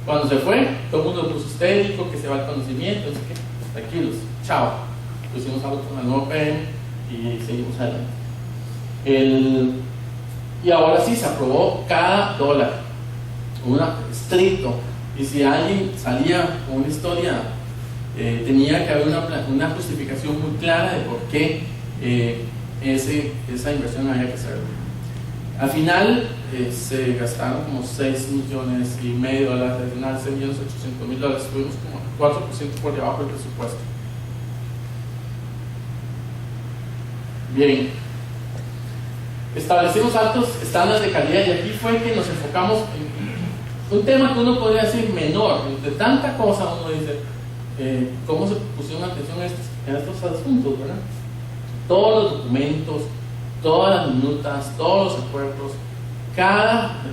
Cuando se fue, todo el mundo puso histérico, que se va el conocimiento, no sé qué. Tranquilos, chao. Pusimos al nuevo PM y seguimos adelante. Y ahora sí se aprobó cada $1, estricto. Y si alguien salía con una historia, tenía que haber una justificación muy clara de por qué esa inversión había que hacerlo. Al final se gastaron como $6,5 millones, al final $6,800,000, tuvimos como 4% por debajo del presupuesto. Bien, establecimos altos estándares de calidad y aquí fue que nos enfocamos en un tema que uno podría decir menor, de tanta cosa uno dice, ¿cómo se pusieron atención a estos asuntos, verdad? Todos los documentos, todas las minutas, todos los acuerdos,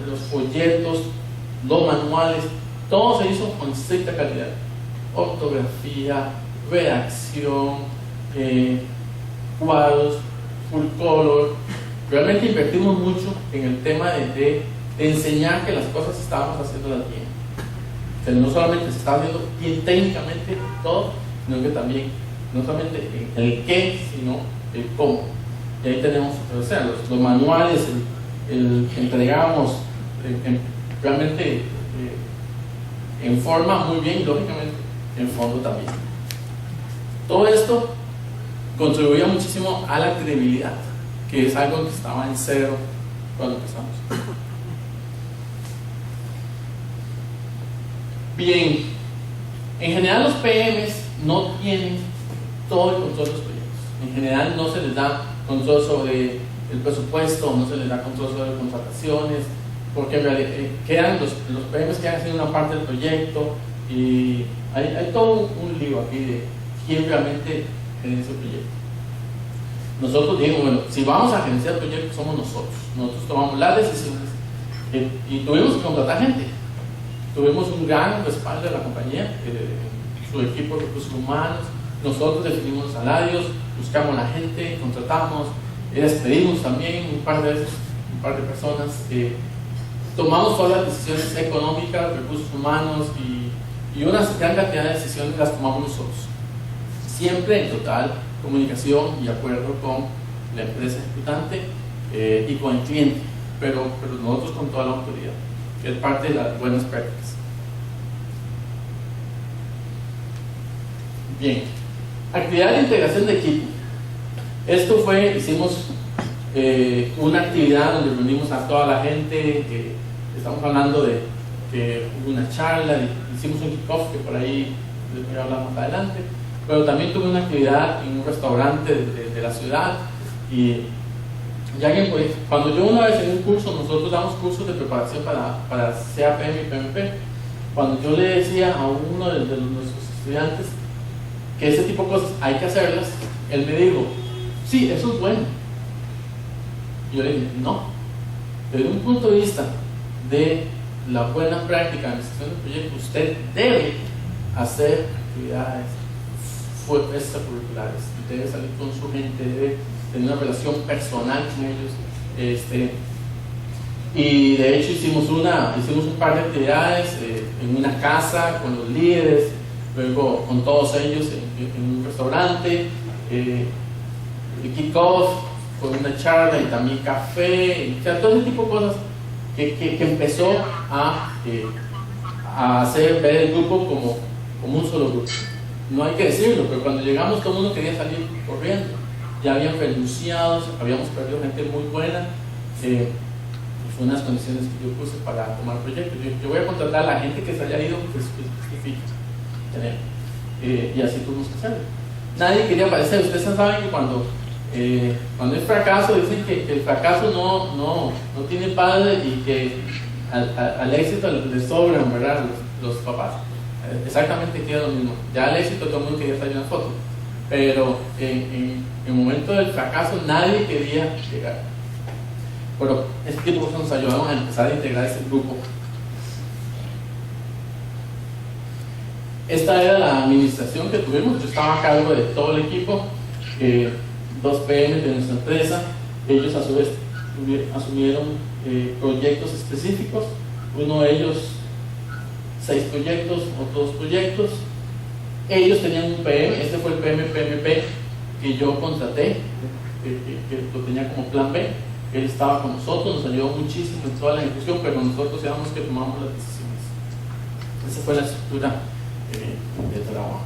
los folletos, los manuales, todo se hizo con estricta calidad. Ortografía, redacción, cuadros, full color. Realmente invertimos mucho en el tema de enseñar que las cosas estábamos haciéndolas bien. O sea, no solamente se está haciendo bien técnicamente todo, sino que también, no solamente el qué, sino el cómo. Y ahí tenemos, o sea, los manuales, el que entregamos realmente en forma muy bien y lógicamente en fondo también. Todo esto contribuía muchísimo a la credibilidad, que es algo que estaba en 0 cuando empezamos. Bien, en general los PMs no tienen todo el control de los proyectos. En general no se les da control sobre el presupuesto, no se les da control sobre contrataciones, porque en realidad quedan los PMs que han sido una parte del proyecto y hay todo un lío aquí de quién realmente gerencia el proyecto. Nosotros dijimos, bueno, si vamos a gerenciar el proyecto somos nosotros tomamos las decisiones Y tuvimos que contratar gente. Tuvimos un gran respaldo de la compañía, su equipo de recursos humanos. Nosotros definimos los salarios, buscamos a la gente, contratamos, despedimos también un par de veces, un par de personas. Tomamos todas las decisiones económicas, recursos humanos y una gran cantidad de decisiones las tomamos nosotros. Siempre en total comunicación y acuerdo con la empresa ejecutante y con el cliente, pero nosotros con toda la autoridad, que es parte de las buenas prácticas. Bien, actividad de integración de equipo. Esto fue, hicimos una actividad donde reunimos a toda la gente, estamos hablando de que hubo una charla, hicimos un kickoff que por ahí les voy a hablar más adelante, pero también tuve una actividad en un restaurante de la ciudad y cuando yo una vez en un curso, nosotros damos cursos de preparación para CAPM y PMP, cuando yo le decía a uno de nuestros estudiantes que ese tipo de cosas hay que hacerlas, él me dijo, sí, eso es bueno. Y yo le dije, no, desde un punto de vista de la buena práctica de administración de proyectos, usted debe hacer actividades extracurriculares, debe salir con su gente, debe tener una relación personal con ellos. Y de hecho hicimos un par de actividades en una casa con los líderes, luego con todos ellos en un restaurante. El kickoff fue una charla y también café, o sea, todo ese tipo de cosas que empezó a hacer ver el grupo como un solo grupo. No hay que decirlo, pero cuando llegamos todo el mundo quería salir corriendo. Ya habían renunciado, habíamos perdido gente muy buena. Fue unas condiciones que yo puse para tomar proyectos. Yo voy a contratar a la gente que se haya ido, pues justifica tener. Y así tuvimos que hacerlo. Nadie quería aparecer. Ustedes saben que cuando es fracaso, dicen que el fracaso no tiene padre y que al éxito le sobran, ¿verdad? Los papás. Exactamente queda lo mismo. Ya al éxito todo el mundo quería salir una foto, pero en el momento del fracaso nadie quería llegar. Pero este tipo de cosas nos ayudaron a empezar a integrar ese grupo. Esta era la administración que tuvimos. Yo estaba a cargo de todo el equipo, 2 PM de nuestra empresa. Ellos a su vez asumieron proyectos específicos. Uno de ellos 6 proyectos, otros 2 proyectos. Ellos tenían un PM, este fue el PMP que yo contraté, que lo tenía como plan B. Él estaba con nosotros, nos ayudó muchísimo en toda la ejecución, pero nosotros éramos que tomamos las decisiones. Esa fue la estructura de trabajo.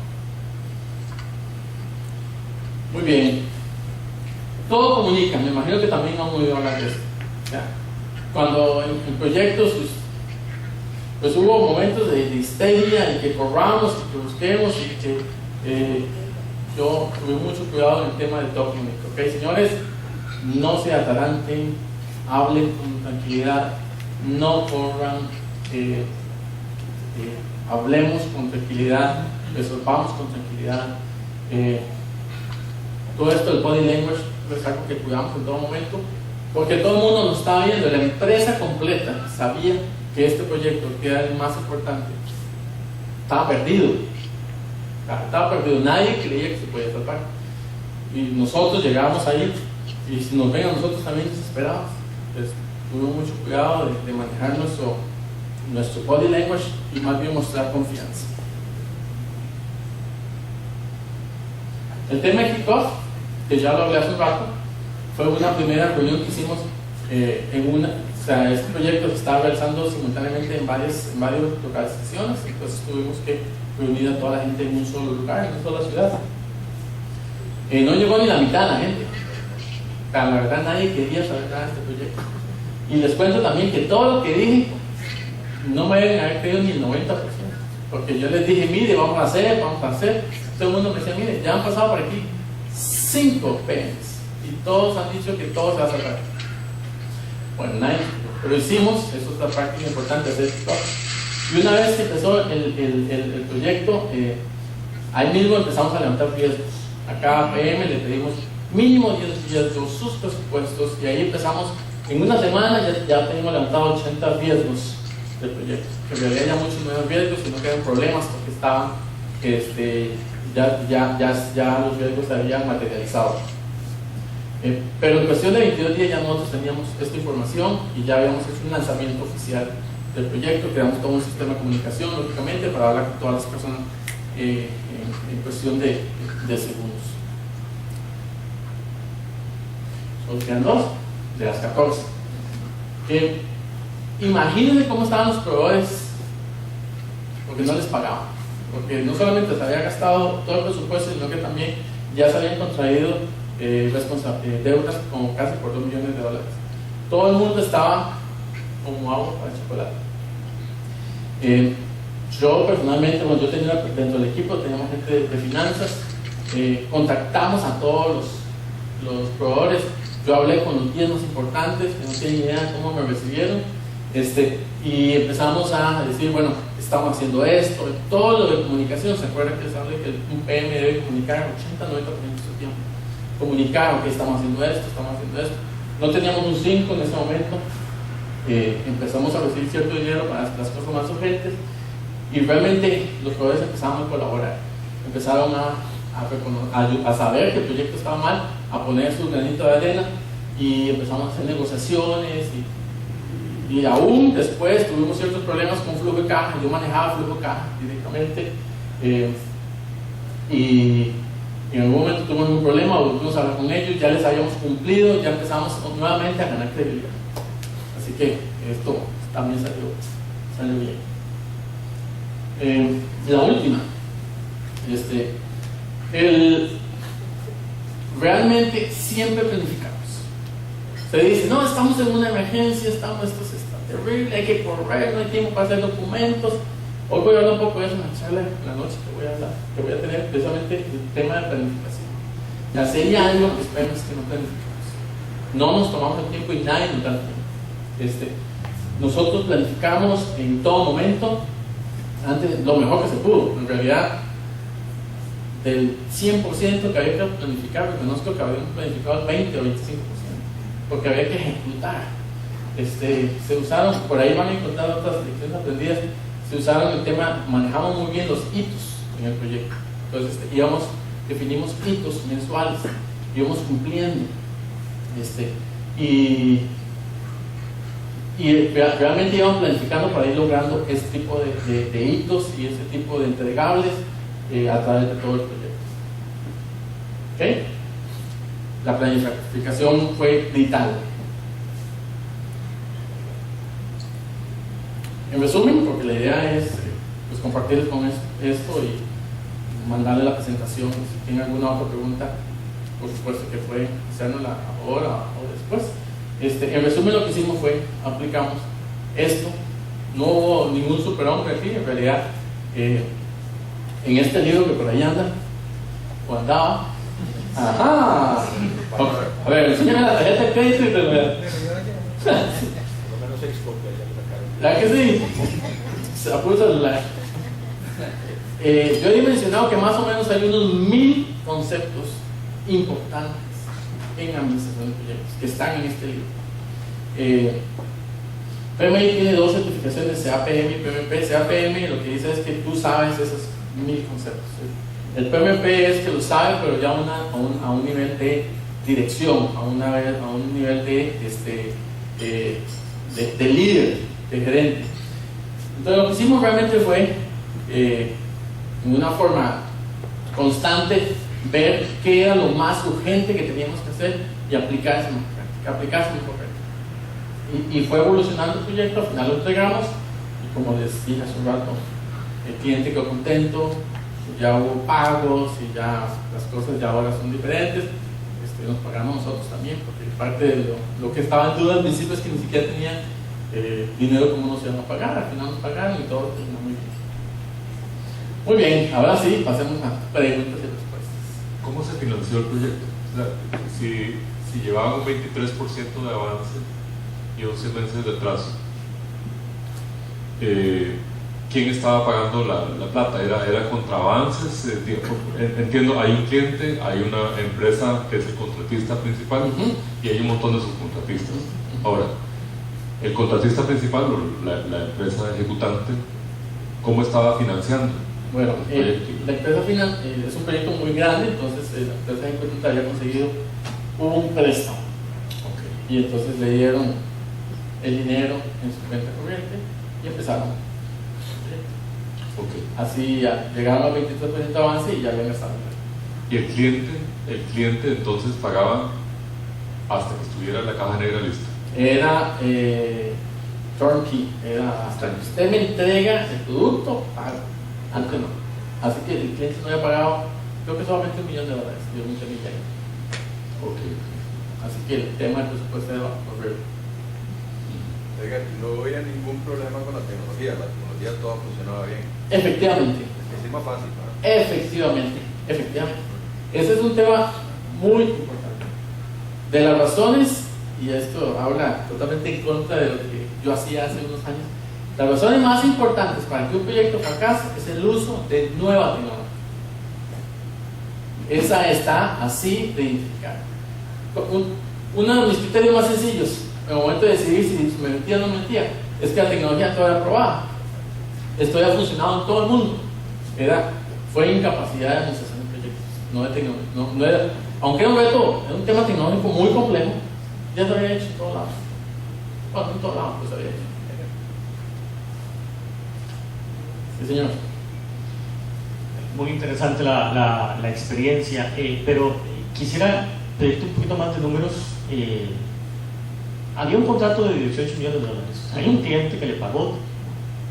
Muy bien. Todo comunica, me imagino que también han oído hablar de esto. Cuando en proyectos pues hubo momentos de histeria y que corramos y que busquemos y que yo tuve mucho cuidado en el tema del document. ¿Ok, señores? No se ataranten, hablen con tranquilidad, no corran, hablemos con tranquilidad, resolvamos con tranquilidad. Todo esto del body language es algo que cuidamos en todo momento, porque todo el mundo nos estaba viendo, la empresa completa sabía que este proyecto, que era el más importante, estaba perdido, nadie creía que se podía salvar. Y nosotros llegábamos ahí, y si nos ven a nosotros también desesperados. Entonces tuvimos mucho cuidado de manejar nuestro body language y más bien mostrar confianza. El tema de kickoff, que ya lo hablé hace un rato, fue una primera reunión que hicimos este proyecto se estaba realizando simultáneamente en varias localizaciones, entonces tuvimos que reunir a toda la gente en un solo lugar, en una sola ciudad. No llegó ni la mitad de la gente. La verdad nadie quería saber nada de este proyecto. Y les cuento también que todo lo que dije no me deben haber creído ni el 90%, porque yo les dije, mire, vamos a hacer, todo el mundo me decía, mire, ya han pasado por aquí 5 PMs y todos han dicho que todo se va a salvar. Bueno, nadie, pero hicimos, eso es la práctica importante, hacer esto. Y una vez que empezó el proyecto, ahí mismo empezamos a levantar riesgos. A cada PM le pedimos mínimo 10 riesgos, sus presupuestos, y ahí empezamos En una semana ya teníamos levantado 80 riesgos del proyecto, que en realidad ya muchos no eran riesgos, sino que eran problemas porque estaban, ya los riesgos se habían materializado. Pero en cuestión de 22 días ya nosotros teníamos esta información y ya habíamos hecho un lanzamiento oficial del proyecto, creamos todo un sistema de comunicación, lógicamente, para hablar con todas las personas en cuestión de segundos. Solo quedan 2 de las 14. Imagínense cómo estaban los proveedores, porque no les pagaban, porque no solamente se había gastado todo el presupuesto, sino que también ya se habían contraído deudas como casi por $2 millones. Todo el mundo estaba como agua para el chocolate. Yo personalmente, bueno, yo tenía dentro del equipo, teníamos gente de finanzas, contactamos a todos los proveedores. Yo hablé con los 10 más importantes, que no tienen idea de cómo me recibieron, y empezamos a decir, bueno, estamos haciendo esto, todo lo de comunicación. ¿Se acuerdan que se habla que un PM debe comunicar 80-90% del tiempo? Comunicaron que estamos haciendo esto. No teníamos un 5 en ese momento. Empezamos a recibir cierto dinero para las cosas más urgentes y realmente los proveedores empezaron a colaborar, empezaron a saber que el proyecto estaba mal, a poner su granito de arena y empezamos a hacer negociaciones y aún después tuvimos ciertos problemas con flujo de caja. Yo manejaba flujo de caja directamente y en algún momento tuvimos un problema, volvimos a hablar con ellos, ya les habíamos cumplido, ya empezamos nuevamente a ganar credibilidad. Así que esto también salió bien. La última, realmente siempre planificamos. Se dice, no, estamos en una emergencia, esto está terrible, hay que correr, no hay tiempo para hacer documentos. Hoy voy a hablar un poco de eso en la charla de la noche que voy a tener precisamente el tema de planificación. Ya sería algo que esperemos que no planificamos. No nos tomamos el tiempo y nadie nos da el tiempo. Nosotros planificamos en todo momento, antes lo mejor que se pudo. En realidad, del 100% que había que planificar, reconozco que habíamos planificado el 20 o 25%, porque había que ejecutar. Se usaron, por ahí van a encontrar otras lecciones aprendidas. Se usaron el tema, manejamos muy bien los hitos en el proyecto. Entonces definimos hitos mensuales, íbamos cumpliendo, y realmente íbamos planificando para ir logrando este tipo de hitos y este tipo de entregables a través de todo el proyecto. ¿Okay? La planificación fue vital. En resumen, porque la idea es pues, compartirles con esto y mandarle la presentación. Si tienen alguna otra pregunta, por supuesto que pueden hacernosla ahora o después. En resumen, lo que hicimos fue, aplicamos esto. No hubo ningún superhombre aquí, en realidad. En este libro que por ahí anda, o andaba. ¡Ajá! A ver, enséñame la tarjeta de crédito y te lo veo. Por lo menos 6 copias ya ¿Verdad le sacaron. que sí? Se apuesta el celular. Yo he mencionado que más o menos hay unos 1000 conceptos importantes en administración de proyectos que están en este libro. PMI tiene 2 certificaciones, CAPM y PMP. CAPM lo que dice es que tú sabes esos 1000 conceptos. El PMP es que lo sabes, pero ya a un nivel de dirección, a un nivel de líder, de gerente. Entonces lo que hicimos realmente fue, en una forma constante, ver qué era lo más urgente que teníamos que hacer y aplicarse en práctica. Y fue evolucionando el proyecto. Al final lo entregamos y, como les dije hace un rato, el cliente quedó contento, ya hubo pagos y ya las cosas ya ahora son diferentes. Nos pagamos nosotros también, porque parte de lo que estaba en duda al principio es que ni siquiera tenía dinero como nos iban a pagar. Al final nos pagaron y todo terminó muy bien. Muy bien, ahora sí, pasemos a preguntas y respuestas. ¿Cómo se financió el proyecto? O sea, si llevaban un 23% de avance y 11 meses de atraso, ¿quién estaba pagando la plata? ¿Era contra avances? Entiendo, hay un cliente, hay una empresa que es el contratista principal y hay un montón de subcontratistas. Ahora, el contratista principal, o la empresa ejecutante, ¿cómo estaba financiando? Bueno, la empresa final es un proyecto muy grande, entonces la empresa ejecutante había conseguido un préstamo. Ok. Y entonces le dieron el dinero en su cuenta corriente y empezaron el proyecto. Ok. Así ya llegaron al 23% de avance y ya habían gastado. Y el cliente entonces pagaba hasta que estuviera la caja negra lista. Era turnkey, era hasta que usted me entrega el producto, pago. Antes no. Así que el cliente no había pagado, creo que solamente $1 millón, dio mucha millón. Ok. Así que el tema del presupuesto era correr. Oiga, no había ningún problema con la tecnología todo funcionaba bien. Efectivamente. Es que sí más fácil, ¿no? Efectivamente. Ese es un tema muy importante. De las razones, y esto habla totalmente en contra de lo que yo hacía hace unos años, las razones más importantes para que un proyecto fracase es el uso de nueva tecnología. Esa está así de identificar. Uno de mis criterios más sencillos, en el momento de decidir si me mentía o no mentía, es que la tecnología todavía probada. Esto ya ha funcionado en todo el mundo. Fue incapacidad de administración de proyectos, no de tecnología. No era, aunque era un reto, era un tema tecnológico muy complejo, ya lo había hecho en todos lados. Bueno, en todos lados pues había hecho. Sí, señor. Muy interesante la experiencia, pero quisiera pedirte un poquito más de números. Había un contrato de $18 millones. Hay un cliente que le pagó,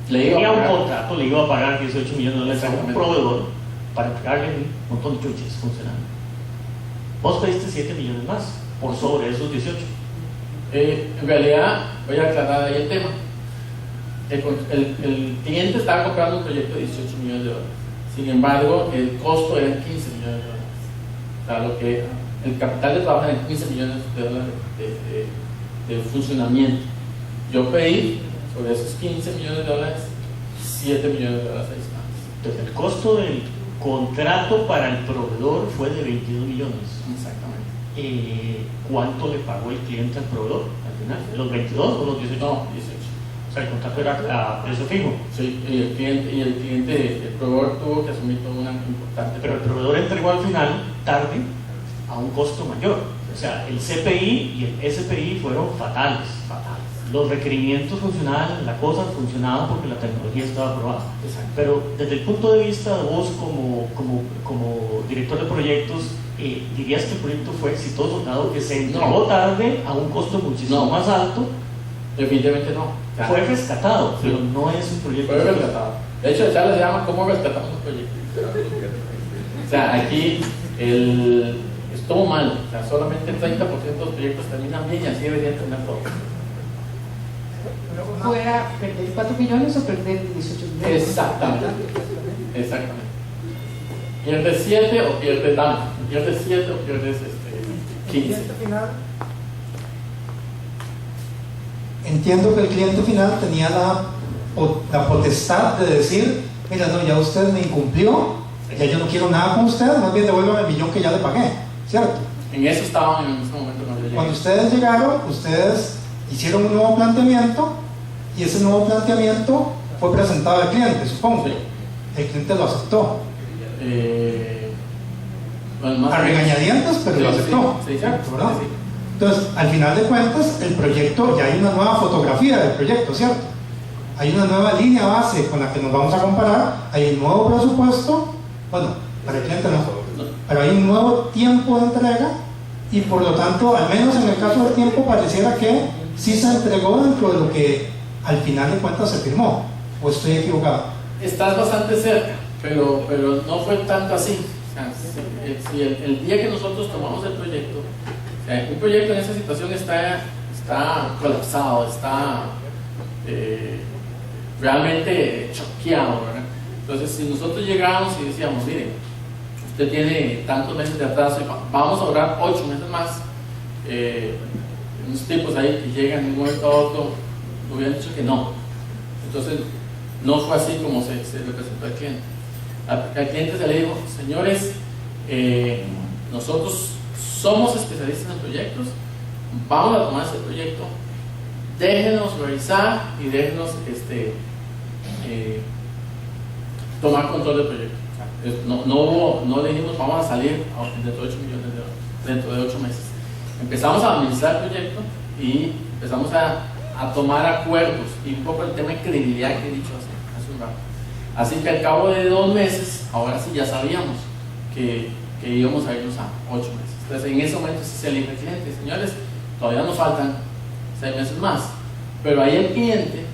tenía un contrato, le iba a pagar $18 millones a un proveedor para entregarle un montón de chuches funcionando. Vos pediste $7 millones más por sobre esos 18. En realidad, voy a aclarar ahí el tema. El cliente estaba comprando un proyecto de $18 millones. Sin embargo, el costo era $15 millones. O sea, el capital de trabajo era $15 millones de funcionamiento. Yo pedí sobre esos $15 millones, $7 millones adicionales. Entonces, el costo del contrato para el proveedor fue de 22 millones. Exactamente. ¿Cuánto le pagó el cliente al proveedor al final? ¿Los 22 o los 18? No, 18. O sea, el contrato era a precio fijo. Sí, y el proveedor tuvo que asumir toda una importante. Pero el proveedor entregó al final, tarde, a un costo mayor. O sea, el CPI y el SPI fueron fatales. Los requerimientos funcionaban, la cosa funcionaba porque la tecnología estaba aprobada. Exacto. Pero desde el punto de vista de vos como director de proyectos, ¿dirías que el proyecto fue exitoso dado que se entregó tarde a un costo muchísimo más alto? Definitivamente no. Fue rescatado, pero no es un proyecto. Fue rescatado. De hecho, ya se llama ¿cómo rescatamos un proyecto? O sea, aquí estuvo mal. O sea, solamente el 30% de los proyectos terminan bien y así deberían terminar todos. ¿Fuera perder 4 millones o perder 18 millones? Exactamente. Pierdes 7 o pierdes tanto. Pierdes 7 o pierdes 15. Entiendo que el cliente final tenía la potestad de decir: mira, no, ya usted me incumplió, ya yo no quiero nada con usted, más bien devuélvame el millón que ya le pagué, ¿cierto? En eso estaban en ese momento cuando yo llegué. Cuando ustedes llegaron, ustedes hicieron un nuevo planteamiento y ese nuevo planteamiento fue presentado al cliente, supongo. Sí. El cliente lo aceptó. A regañadientes, pero lo aceptó. Sí, exacto, ¿verdad? Sí. Entonces, al final de cuentas, el proyecto, ya hay una nueva fotografía del proyecto, ¿cierto? Hay una nueva línea base con la que nos vamos a comparar, hay un nuevo presupuesto, bueno, para el cliente no, pero hay un nuevo tiempo de entrega y por lo tanto, al menos en el caso del tiempo, pareciera que sí se entregó dentro de lo que al final de cuentas se firmó, o estoy equivocado. Estás bastante cerca, pero no fue tanto así. O sea, si el día que nosotros tomamos el proyecto, un proyecto en esa situación está colapsado, está realmente choqueado, ¿verdad? Entonces, si nosotros llegamos y decíamos: mire, usted tiene tantos meses de atraso y vamos a durar 8 meses más, unos tipos ahí que llegan de un momento a otro, hubieran dicho que no. Entonces, no fue así como se le presentó al cliente. Al cliente se le dijo: señores, nosotros somos especialistas en proyectos, vamos a tomar ese proyecto, déjenos revisar y déjenos tomar control del proyecto. No le dijimos vamos a salir dentro de 8 millones de dólares, dentro de 8 meses. Empezamos a administrar el proyecto y empezamos a tomar acuerdos y un poco el tema de credibilidad que he dicho hace un rato. Así que al cabo de 2 meses, ahora sí ya sabíamos que íbamos a irnos a 8 meses. Entonces en ese momento sí se le dijo al cliente, señores, todavía nos faltan 6 meses más. Pero ahí el cliente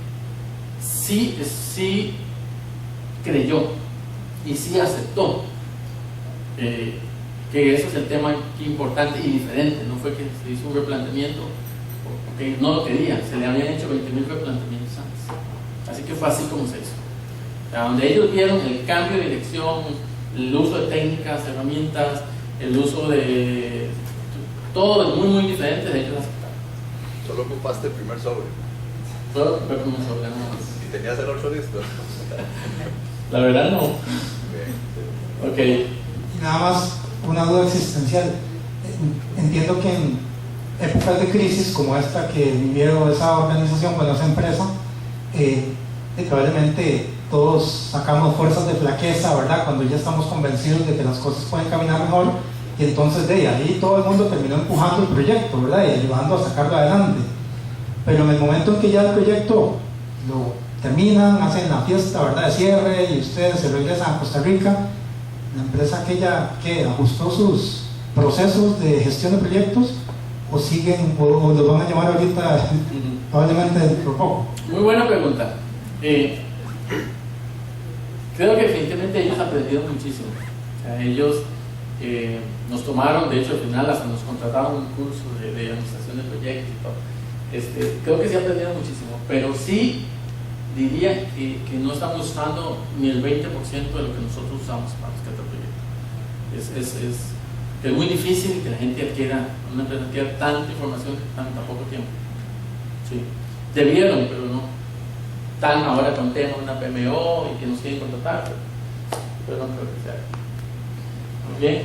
sí creyó y sí aceptó que eso es el tema importante y diferente. No fue que se hizo un replanteamiento porque no lo quería, se le habían hecho 20.000 replanteamientos antes. Así que fue así como se hizo. O sea, donde ellos vieron el cambio de dirección, el uso de técnicas, herramientas, el uso de todo muy muy diferente, de ellos aceptaron. Solo ocupaste el primer sobre. Solo ocupé el primer sobre, nada más. Y tenías el 8 listo. La verdad no. Bien. Ok. Y nada más una duda existencial. Entiendo que en épocas de crisis como esta que vivieron esa organización, bueno, esa empresa, probablemente todos sacamos fuerzas de flaqueza, ¿verdad? Cuando ya estamos convencidos de que las cosas pueden caminar mejor, y entonces de ahí todo el mundo terminó empujando el proyecto, ¿verdad? Y ayudando a sacarlo adelante. Pero en el momento en que ya el proyecto lo terminan, hacen la fiesta, ¿verdad?, de cierre, y ustedes se regresan a Costa Rica, la empresa aquella que ajustó sus procesos de gestión de proyectos, o siguen, o los van a llamar ahorita probablemente dentro de poco. Muy buena pregunta. Creo que definitivamente ellos aprendieron muchísimo. O sea, ellos nos tomaron, de hecho al final hasta nos contrataron un curso de administración de proyectos y todo. Creo que sí aprendieron muchísimo, pero sí diría que no estamos usando ni el 20% de lo que nosotros usamos para rescatar proyectos. Es muy difícil que la gente adquiera, una empresa adquiera tanta información en tan poco tiempo. Sí. Debieron, pero no. Están ahora con tema una PMO y que nos quieren contratar, pero no creo que sea. Bien.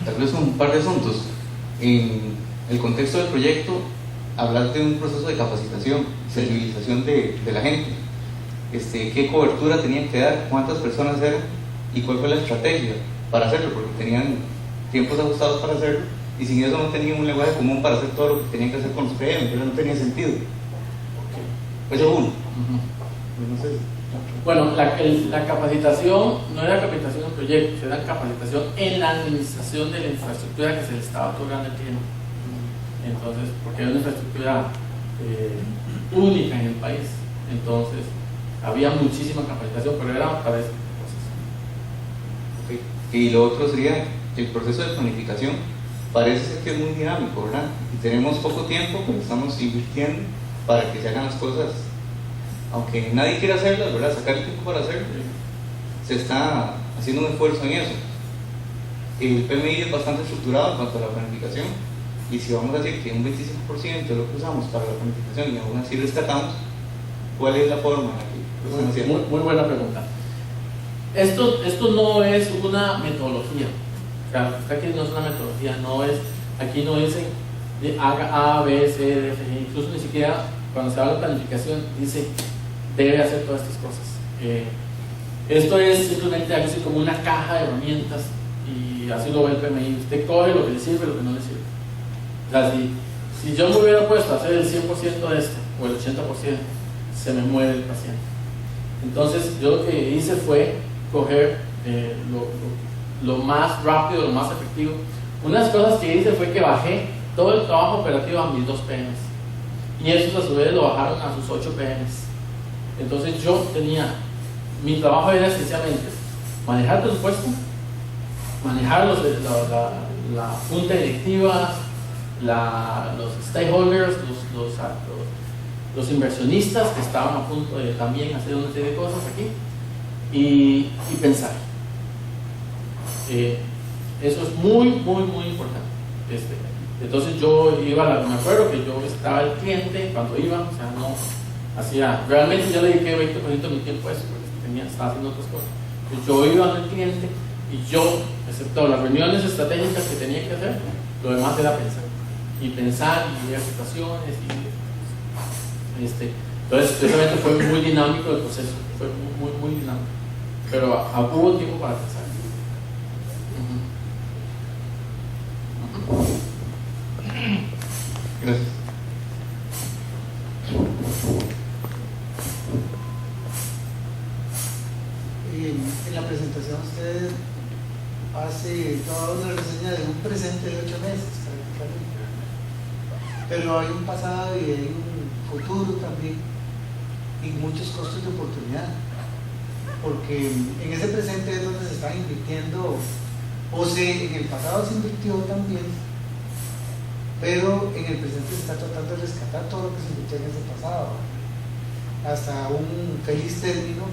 Tal vez un par de asuntos. En el contexto del proyecto, hablar de un proceso de capacitación, sensibilización de la gente. ¿Qué cobertura tenían que dar? ¿Cuántas personas eran? ¿Y cuál fue la estrategia para hacerlo? Porque tenían tiempos ajustados para hacerlo y sin eso no tenían un lenguaje común para hacer todo lo que tenían que hacer con los PM, entonces no tenía sentido. Eso es uno. No sé. Bueno, la capacitación no era capacitación en proyectos, era capacitación en la administración de la infraestructura que se le estaba otorgando al cliente. Entonces, porque era una infraestructura única en el país, entonces había muchísima capacitación, pero era para ese proceso. Okay. Y lo otro sería el proceso de planificación. Parece ser que es muy dinámico, ¿verdad? Y tenemos poco tiempo, pero estamos invirtiendo para que se hagan las cosas, aunque nadie quiera hacerlas, ¿verdad? Sacar el tiempo para hacerlo, se está haciendo un esfuerzo en eso. El PMI es bastante estructurado en cuanto a la planificación, y si vamos a decir que un 25% es lo que usamos para la planificación y aún así rescatamos, ¿cuál es la forma en la que lo están haciendo? Muy buena pregunta. Esto no es una metodología. O sea, aquí no es una metodología, aquí no dicen haga A, B, C, D, F, G. Incluso ni siquiera cuando se habla de planificación dice debe hacer todas estas cosas. Esto es simplemente algo así como una caja de herramientas y así lo ve el PMI. Usted coge lo que le sirve y lo que no le sirve. O sea, si yo me hubiera puesto a hacer el 100% de esto o el 80%, se me muere el paciente. Entonces yo lo que hice fue coger lo más rápido, lo más efectivo. Una de las cosas que hice fue que bajé todo el trabajo operativo a mis 2 PMs y esos a su vez lo bajaron a sus 8 PMs. Entonces yo tenía, mi trabajo era esencialmente manejar presupuesto, manejar la junta directiva, los stakeholders, los inversionistas que estaban a punto de también hacer una serie de cosas aquí y pensar. Eso es muy importante. Entonces yo iba, me acuerdo que yo estaba el cliente cuando iba, o sea, no hacía, realmente yo le dediqué 20% de mi tiempo a eso, porque estaba haciendo otras cosas. Entonces yo iba al cliente y yo, excepto las reuniones estratégicas que tenía que hacer, lo demás era pensar. y pensar y ver situaciones entonces precisamente fue muy dinámico el proceso, fue muy dinámico, pero hubo tiempo para pensar. Gracias. En la presentación usted hace toda una reseña de un presente de 8 meses prácticamente, pero hay un pasado y hay un futuro también y muchos costos de oportunidad, porque en ese presente es donde se están invirtiendo, en el pasado se invirtió también, pero en el presente se está tratando de rescatar todo lo que se invirtió en ese pasado, hasta un feliz término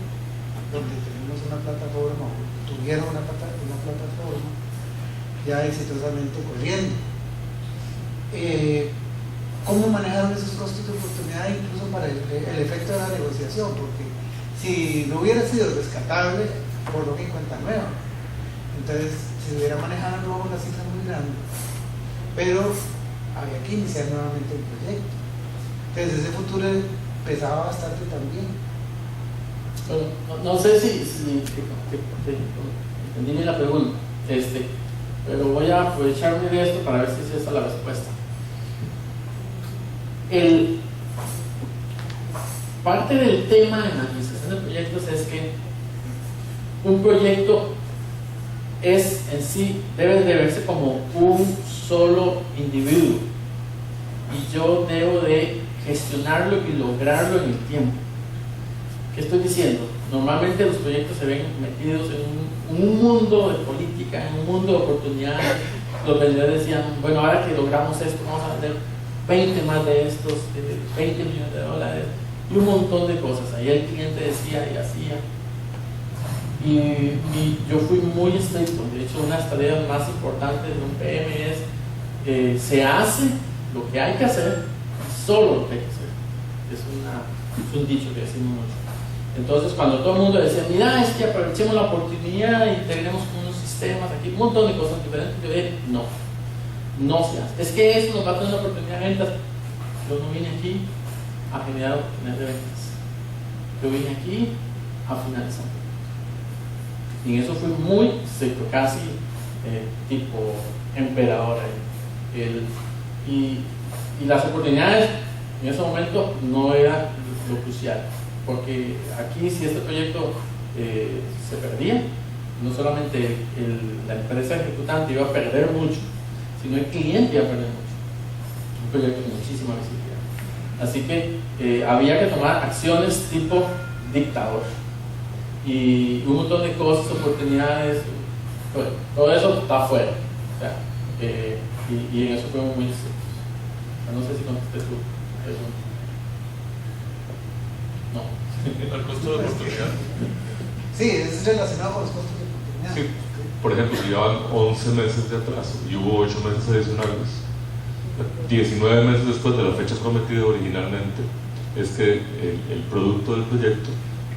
donde tenemos una plataforma, o tuvieron una plataforma ya exitosamente corriendo. ¿Cómo manejaron esos costos de oportunidad incluso para el efecto de la negociación? Porque si no hubiera sido rescatable, por lo que cuenta nueva, entonces se hubiera manejado luego una cifra muy grande, pero había que iniciar nuevamente el proyecto. Entonces ese futuro pesaba bastante también. Bueno, no sé si entendí bien la pregunta, pero voy a aprovecharme de esto para ver si es esta la respuesta. Parte del tema en la administración de proyectos es que un proyecto es en sí, debe de verse como un solo individuo y yo debo de gestionarlo y lograrlo en el tiempo. ¿Qué estoy diciendo? Normalmente los proyectos se ven metidos en un mundo de política, en un mundo de oportunidades. Los vendedores decían, bueno, ahora que logramos esto, vamos a vender 20 más de estos, 20 millones de dólares y un montón de cosas. Ahí el cliente decía y hacía. Y yo fui muy estricto. De hecho, una de las tareas más importantes de un PM es se hace lo que hay que hacer, solo lo que hay que hacer. Es un dicho que decimos mucho. Entonces, cuando todo el mundo decía, mira, es que aprovechemos la oportunidad y tenemos unos sistemas aquí, un montón de cosas diferentes, yo dije, no se hace. Es que eso nos va a tener una oportunidad de ventas. Yo no vine aquí a generar oportunidades de ventas. Yo vine aquí a finalizar. Y en eso fui muy seco, casi tipo emperador. Y las oportunidades en ese momento no eran lo crucial. Porque aquí, si este proyecto se perdía, no solamente la empresa ejecutante iba a perder mucho, sino el cliente iba a perder mucho. Un proyecto con muchísima visibilidad. Así que había que tomar acciones tipo dictador. Y un montón de cosas, oportunidades, bueno, todo eso está afuera. O sea, y en eso fue muy estrictos. No sé si contesté tu pregunta. No. ¿Al costo de oportunidad? Sí, es relacionado con los costos de oportunidad. Sí. Por ejemplo, si llevan 11 meses de atraso y hubo 8 meses adicionales, 19 meses después de la fecha prometida originalmente, es que el producto del proyecto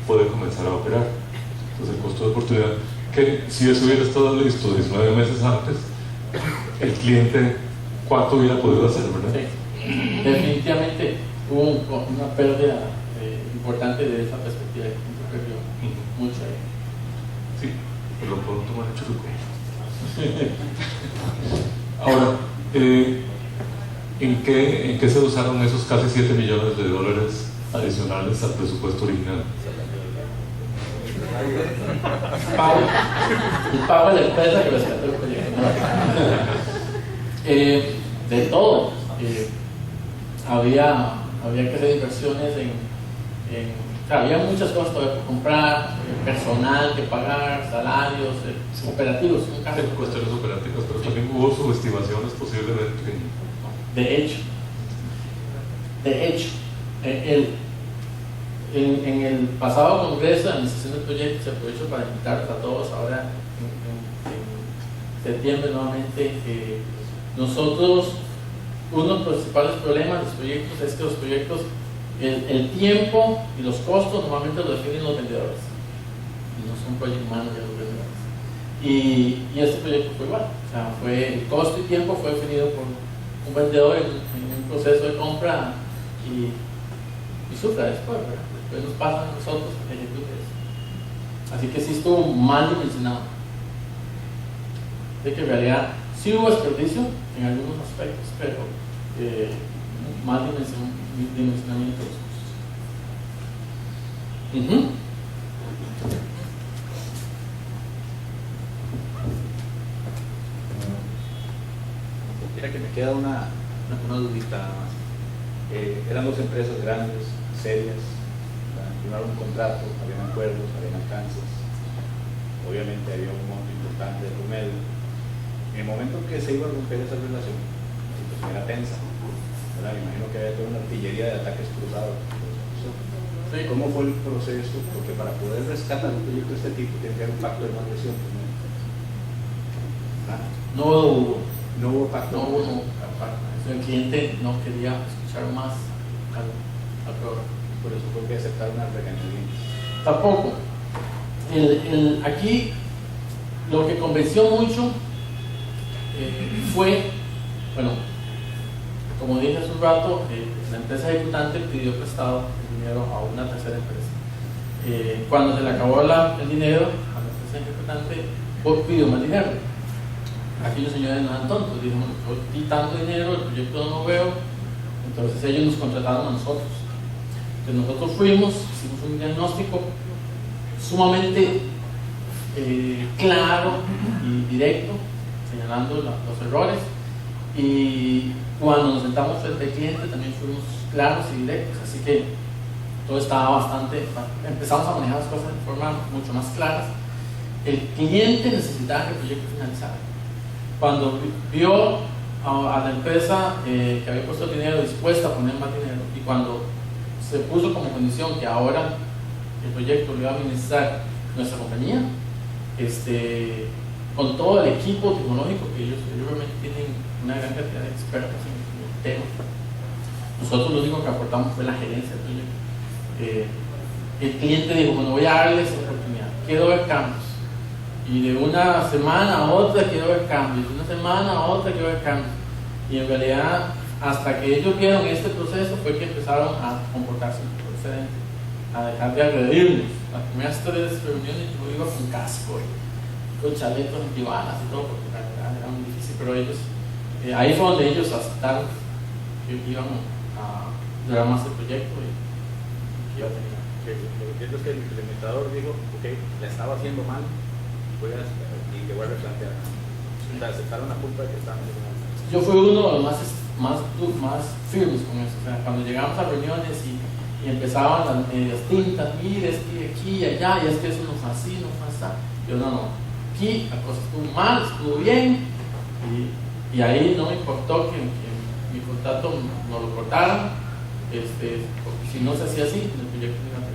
puede comenzar a operar. Entonces el costo de oportunidad, que si eso hubiera estado listo 19 meses antes, el cliente, ¿cuánto hubiera podido hacer, verdad? Sí. Definitivamente hubo una pérdida importante de esa perspectiva, que perdió mucho ahí. Sí, pero por un tomar churuco. Ahora, ¿en qué se usaron esos casi 7 millones de dólares adicionales al presupuesto original? El pago de la empresa que rescató el proyecto. De todo. Había que hacer inversiones había muchas cosas todavía por comprar, personal que pagar, salarios, operativos. Cuestiones operativas, pero también hubo subestimaciones posiblemente. De hecho, en el pasado congreso de administración del proyecto se aprovechó para invitarlos a todos ahora en septiembre nuevamente. Nosotros, uno de los principales problemas de los proyectos es que los proyectos, el tiempo y los costos normalmente lo definen los vendedores y no son project managers los vendedores. Y este proyecto fue igual, o sea, el costo y tiempo fue definido un vendedor en un proceso de compra y sufra después, ¿verdad? Después nos pasa a nosotros ejecutores. Así que sí estuvo mal dimensionado. De que en realidad sí hubo desperdicio en algunos aspectos, pero mal dimensionamiento de los costos. Mira que me queda una dudita nada más. Eran dos empresas grandes, serias, firmaron un contrato, habían acuerdos, habían alcances, obviamente había un monto importante de por medio. En el momento que se iba a romper esa relación, la situación era tensa, ¿verdad? Me imagino que había toda una artillería de ataques cruzados. Sí. ¿Cómo fue el proceso? Porque para poder rescatar un proyecto de este tipo tiene que haber un pacto de no agresión. No hubo pacto. No hubo. El cliente no quería escuchar más al programa. Por eso fue que aceptar una regañadientes. Tampoco. Aquí lo que convenció mucho fue, bueno, como dije hace un rato, la empresa ejecutante pidió prestado el dinero a una tercera empresa. Cuando se le acabó el dinero a la empresa ejecutante, pidió más dinero. Aquellos señores no eran tontos, dijeron, yo di tanto dinero, el proyecto no lo veo, entonces ellos nos contrataron a nosotros. Entonces nosotros fuimos, hicimos un diagnóstico sumamente claro y directo, señalando los errores, y cuando nos sentamos frente al cliente también fuimos claros y directos, así que todo estaba empezamos a manejar las cosas de forma mucho más claras. El cliente necesitaba que el proyecto finalizara. Cuando vio a la empresa que había puesto dinero dispuesta a poner más dinero, y cuando se puso como condición que ahora el proyecto lo iba a administrar nuestra compañía, con todo el equipo tecnológico que ellos realmente tienen una gran cantidad de expertos en el tema, nosotros lo único que aportamos fue la gerencia del proyecto. El cliente dijo, bueno, voy a darles oportunidad, quiero ver cambios. Y de una semana a otra quiero ver cambios, de una semana a otra quiero ver cambios. Y en realidad, hasta que ellos vieron este proceso, fue que empezaron a comportarse un poco diferente, a dejar de agredirnos. Las primeras 3 reuniones yo iba con casco y con chalecos antibalas y todo, porque era muy difícil, pero ellos, ahí fue donde ellos aceptaron que iban a durar más el proyecto y que iba a tener. Lo que entiendo es que el implementador dijo, ok, la estaba haciendo mal, y que voy a replantear. O sea, aceptaron la culpa de que estaban haciendo mal. Yo fui uno de los más firmes con eso. O sea, cuando llegamos a reuniones y empezaban las medias tintas, mire, es que aquí y allá, y es que eso no fue así, no fue así. Yo no, aquí la cosa estuvo mal, estuvo bien, y ahí no me importó que mi contrato no lo cortaran, porque si no se hacía así, el proyecto no iba a terminar.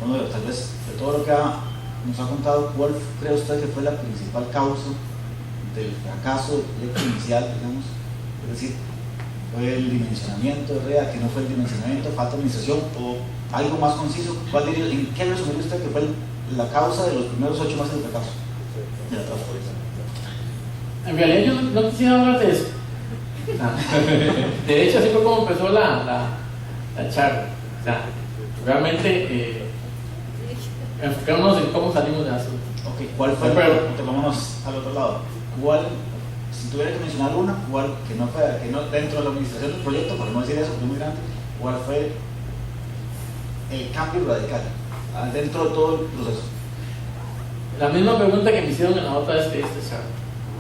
Bueno, tal vez de todo lo que nos ha contado, ¿cuál cree usted que fue la principal causa del fracaso del proyecto inicial, digamos? Es decir, ¿fue el dimensionamiento de REA, que no fue el dimensionamiento, falta de administración, o algo más conciso? ¿En qué resumiría usted que fue la causa de los primeros 8 meses del fracaso de la transformación? En realidad yo no quisiera hablar de eso. De hecho, así fue como empezó la charla. O sea, realmente enfoquémonos en cómo salimos de asunto. Ok, ¿cuál fue? Vámonos al otro lado. ¿Cuál, si tuviera que mencionar una, cuál que no dentro de la administración del proyecto, por no decir eso, porque es muy grande, cuál fue el cambio radical dentro de todo el proceso? La misma pregunta que me hicieron en la otra vez de este charla,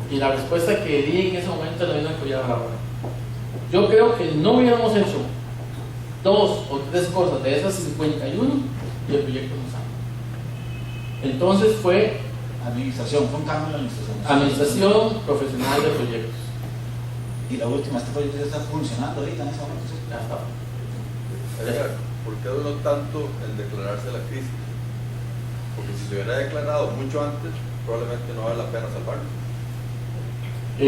y la respuesta que di en ese momento es la misma que voy a dar ahora. Yo creo que no hubiéramos hecho 2 o 3 cosas de esas 51 y el proyecto no sale. Entonces fue administración, fue un cambio en la administración profesional de proyectos. Y la última, este proyecto ya está funcionando ahorita en ese momento. ¿Sí? Ya está. ¿Por qué duró tanto en declararse la crisis? Porque si se hubiera declarado mucho antes, probablemente no vale la pena salvarlo. O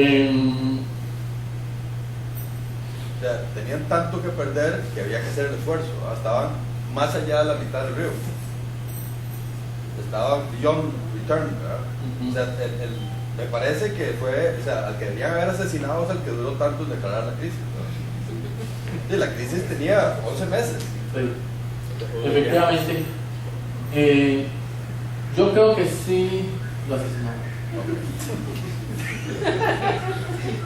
sea, tenían tanto que perder que había que hacer el esfuerzo. Estaban más allá de la mitad del río. estaba beyond return, ¿verdad? O sea, me parece que fue, o sea, al que deberían haber asesinado es el que duró tanto en declarar la crisis, ¿no? Y la crisis tenía 11 meses. Sí. Efectivamente. Yo creo que sí lo asesinaron.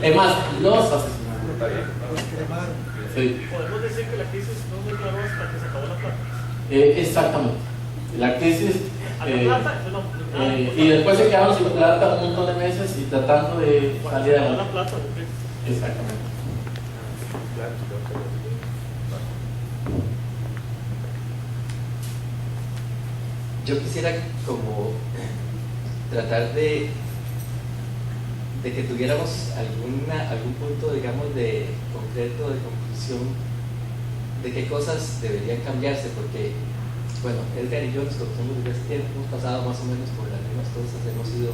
Es más, los asesinaron. Está bien. Los cremaron. Sí. Podemos decir que la crisis no duró hasta que se acabó la plata. Exactamente. La crisis. Y después se quedaron sin plata un montón de meses y tratando de salir la adelante. plata, Exactamente. Yo quisiera como tratar de que tuviéramos algún punto, digamos, de concreto, de conclusión de qué cosas deberían cambiarse, porque, bueno, Edgar y yo nos conocemos desde hace tiempo, hemos pasado más o menos por las mismas cosas, hemos sido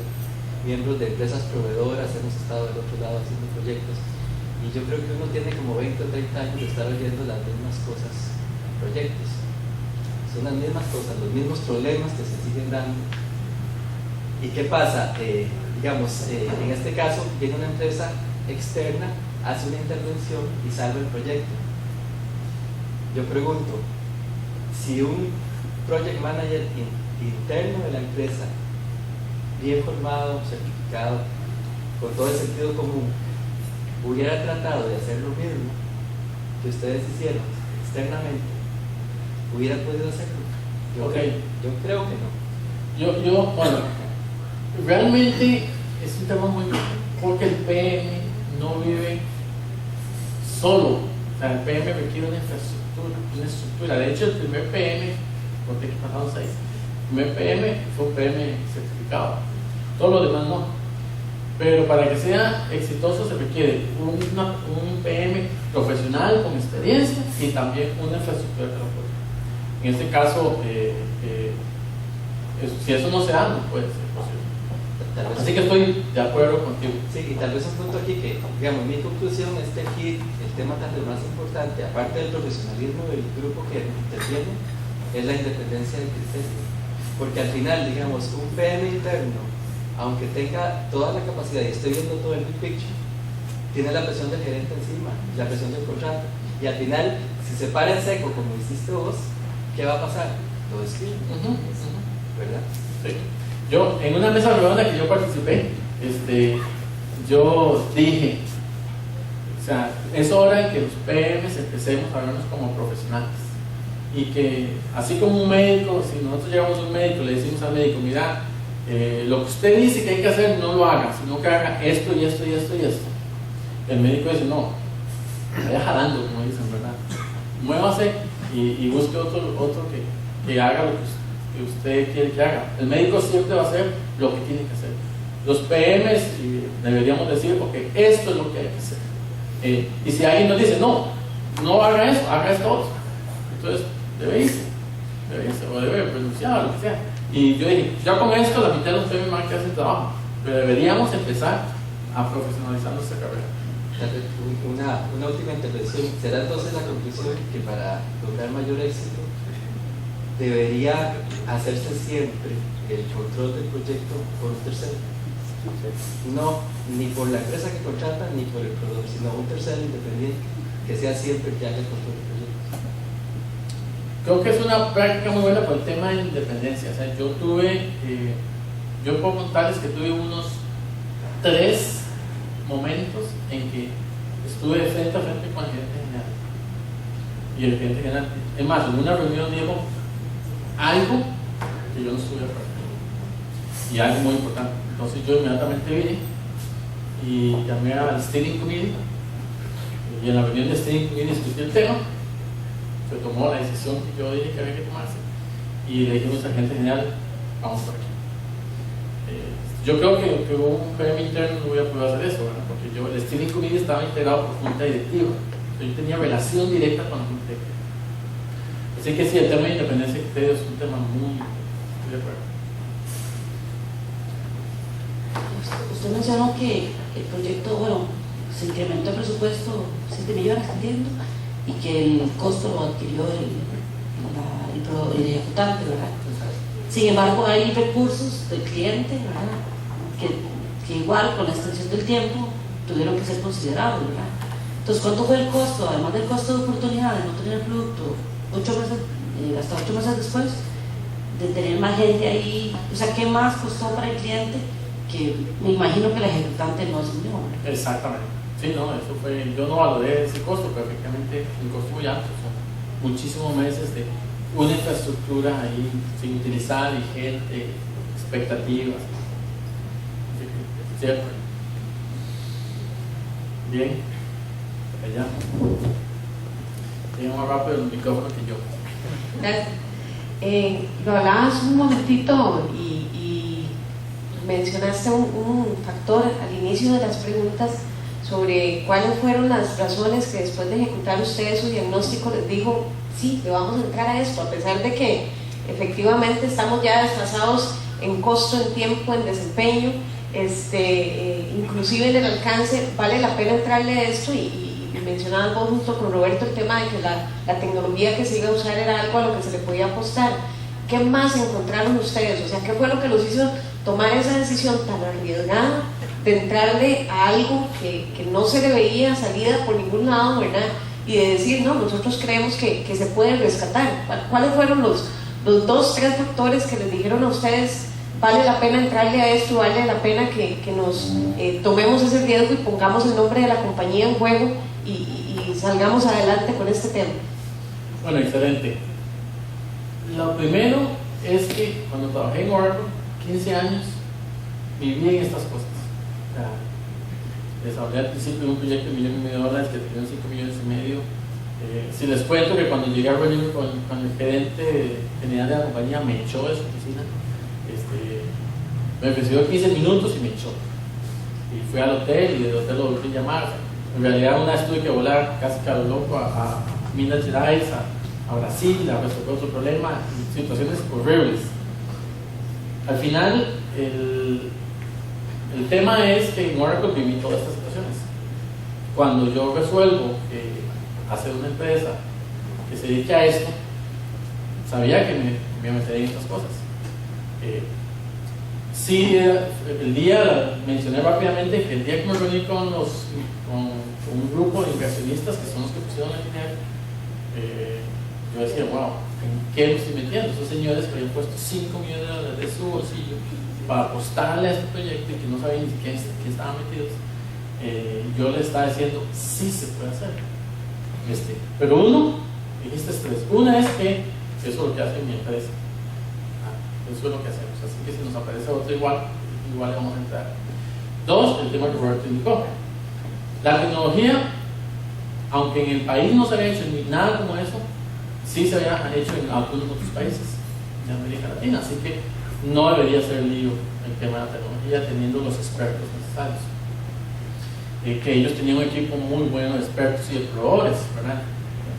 miembros de empresas proveedoras, hemos estado del otro lado haciendo proyectos, y yo creo que uno tiene como 20 o 30 años de estar oyendo las mismas cosas en proyectos. Son las mismas cosas, los mismos problemas que se siguen dando. ¿Y qué pasa? Digamos, en este caso, viene una empresa externa, hace una intervención y salva el proyecto. Yo pregunto, si un project manager interno de la empresa, bien formado, certificado, con todo el sentido común, hubiera tratado de hacer lo mismo que ustedes hicieron externamente, ¿hubiera podido hacerlo? Yo creo que no. Bueno, realmente es un tema muy porque el PM no vive solo. O sea, el PM requiere una estructura. De hecho, el primer PM, porque pasamos ahí, el primer PM fue un PM certificado. Todo lo demás no. Pero para que sea exitoso se requiere un PM profesional con experiencia y también una infraestructura que lo apoye. En este caso, si eso no se da, no puede ser posible. Así que estoy de acuerdo contigo. Sí, y tal vez un punto aquí que, digamos, mi conclusión es que aquí el tema tal vez más importante, aparte del profesionalismo del grupo que interviene, es la independencia del criterio. Porque al final, digamos, un PM interno, aunque tenga toda la capacidad y esté viendo todo el big picture, tiene la presión del gerente encima, la presión del contrato. Y al final, si se para en seco, como hiciste vos, ¿qué va a pasar? Lo despiden, ¿verdad? Sí. Yo, en una mesa redonda que yo participé, yo dije, o sea, es hora en que los PMs empecemos a vernos como profesionales y que, así como un médico, si nosotros llegamos a un médico, le decimos al médico, mira, lo que usted dice que hay que hacer, no lo haga, sino que haga esto y esto y esto y esto. El médico dice, no, vaya jalando, como dicen, ¿verdad? Muévase y busque otro que haga lo que usted quiere que haga. El médico siempre va a hacer lo que tiene que hacer. Los PMs deberíamos decir, ok, esto es lo que hay que hacer. Y si alguien nos dice, no haga eso, haga esto otro, entonces debe irse o debe renunciar o lo que sea. Y yo dije, ya con esto la mitad de los PM van a quedarse sin trabajo, pero deberíamos empezar a profesionalizar nuestra carrera. Una última intervención. ¿Será entonces la conclusión que para lograr mayor éxito debería hacerse siempre el control del proyecto por un tercero? No, ni por la empresa que contrata ni por el proveedor, sino un tercero independiente que sea siempre el que haga el control del proyecto. Creo que es una práctica muy buena por el tema de independencia. O sea, yo puedo contarles que tuve unos 3 momentos en que estuve frente a frente con el gerente general. Y el gerente general, es más, en una reunión dijo algo que yo no estuve de acuerdo. Y algo muy importante. Entonces yo inmediatamente vine y llamé al Steering Committee. Y en la reunión de Steering Committee discutí el tema. Se tomó la decisión que yo dije que había que tomarse. Y le dijimos al gerente general, vamos por aquí. Yo creo que un PM interno no voy a poder hacer eso, ¿verdad? Porque el Steering Committee estaba integrado por junta directiva. Yo tenía relación directa con la junta directiva. Así que sí, el tema de independencia de criterios es un tema muy de acuerdo. Usted mencionó que el proyecto, bueno, se incrementó el presupuesto 7 millones, entiendo, y que el costo lo adquirió el ejecutante, ¿verdad? Sin embargo, hay recursos del cliente, ¿verdad? Que igual con la extensión del tiempo tuvieron que ser considerados, ¿verdad? Entonces, ¿cuánto fue el costo? Además del costo de oportunidad de no tener el producto 8 meses, hasta 8 meses después, de tener más gente ahí, o sea, ¿qué más costó para el cliente? Que me imagino que el ejecutante no asumió. Exactamente. Sí, no, eso fue, yo no valoré ese costo, pero efectivamente un costo muy alto, son muchísimos meses de una infraestructura ahí sin utilizar y gente, expectativas. ¿Cierto? Bien, allá. Tiene más rápido el micrófono que yo. Gracias. Lo hablabas un momentito y mencionaste un factor al inicio de las preguntas sobre cuáles fueron las razones que después de ejecutar ustedes su diagnóstico les dijo, sí, le vamos a entrar a esto, a pesar de que efectivamente estamos ya desfasados en costo, en tiempo, en desempeño, inclusive en el alcance, vale la pena entrarle a esto y mencionabas vos junto con Roberto el tema de que la tecnología que se iba a usar era algo a lo que se le podía apostar. ¿Qué más encontraron ustedes? O sea, ¿qué fue lo que los hizo tomar esa decisión tan arriesgada de entrarle a algo que no se le veía salida por ningún lado, ¿verdad? Y de decir, no, nosotros creemos que se puede rescatar. ¿Cuáles fueron los 2, 3 factores que les dijeron a ustedes, vale la pena entrarle a esto, vale la pena que nos tomemos ese riesgo y pongamos el nombre de la compañía en juego y salgamos adelante con este tema? Bueno, excelente. Lo primero es que cuando trabajé en Oracle, 15 años, viví en estas cosas. O sea, desarrollé al principio un proyecto de $1,5 millones que tenía $5,5 millones. Si les cuento que cuando llegué a reunirme con el gerente general de la compañía, me echó de su oficina. Me ofreció 15 minutos y me echó. Y fui al hotel y del hotel lo volví a llamar. En realidad, una vez tuve que volar casi que a lo loco a Minas Gerais, a Brasil, a resolver otro problema, situaciones horribles. Al final, el tema es que en Oracle viví todas estas situaciones. Cuando yo resuelvo hacer una empresa que se dedique a esto, sabía que me metería en estas cosas. Sí, el día, mencioné rápidamente que el día que me reuní con un grupo de inversionistas que son los que pusieron el dinero, yo decía, wow, ¿en qué me estoy metiendo? Esos señores que habían puesto $5 millones de su bolsillo para apostarle a este proyecto y que no sabían ni siquiera en qué estaban metidos, yo les estaba diciendo, sí se puede hacer. Pero dijiste 3. Una es que eso es lo que hace mi empresa. Eso es lo que hacemos. Así que si nos aparece otro igual le vamos a entrar. 2, el tema que Roberto indicó. La tecnología, aunque en el país no se había hecho ni nada como eso, sí se había hecho en algunos otros países de América Latina. Así que no debería ser lío el tema de la tecnología teniendo los expertos necesarios. Que ellos tenían un equipo muy bueno de expertos y de proveedores, ¿verdad?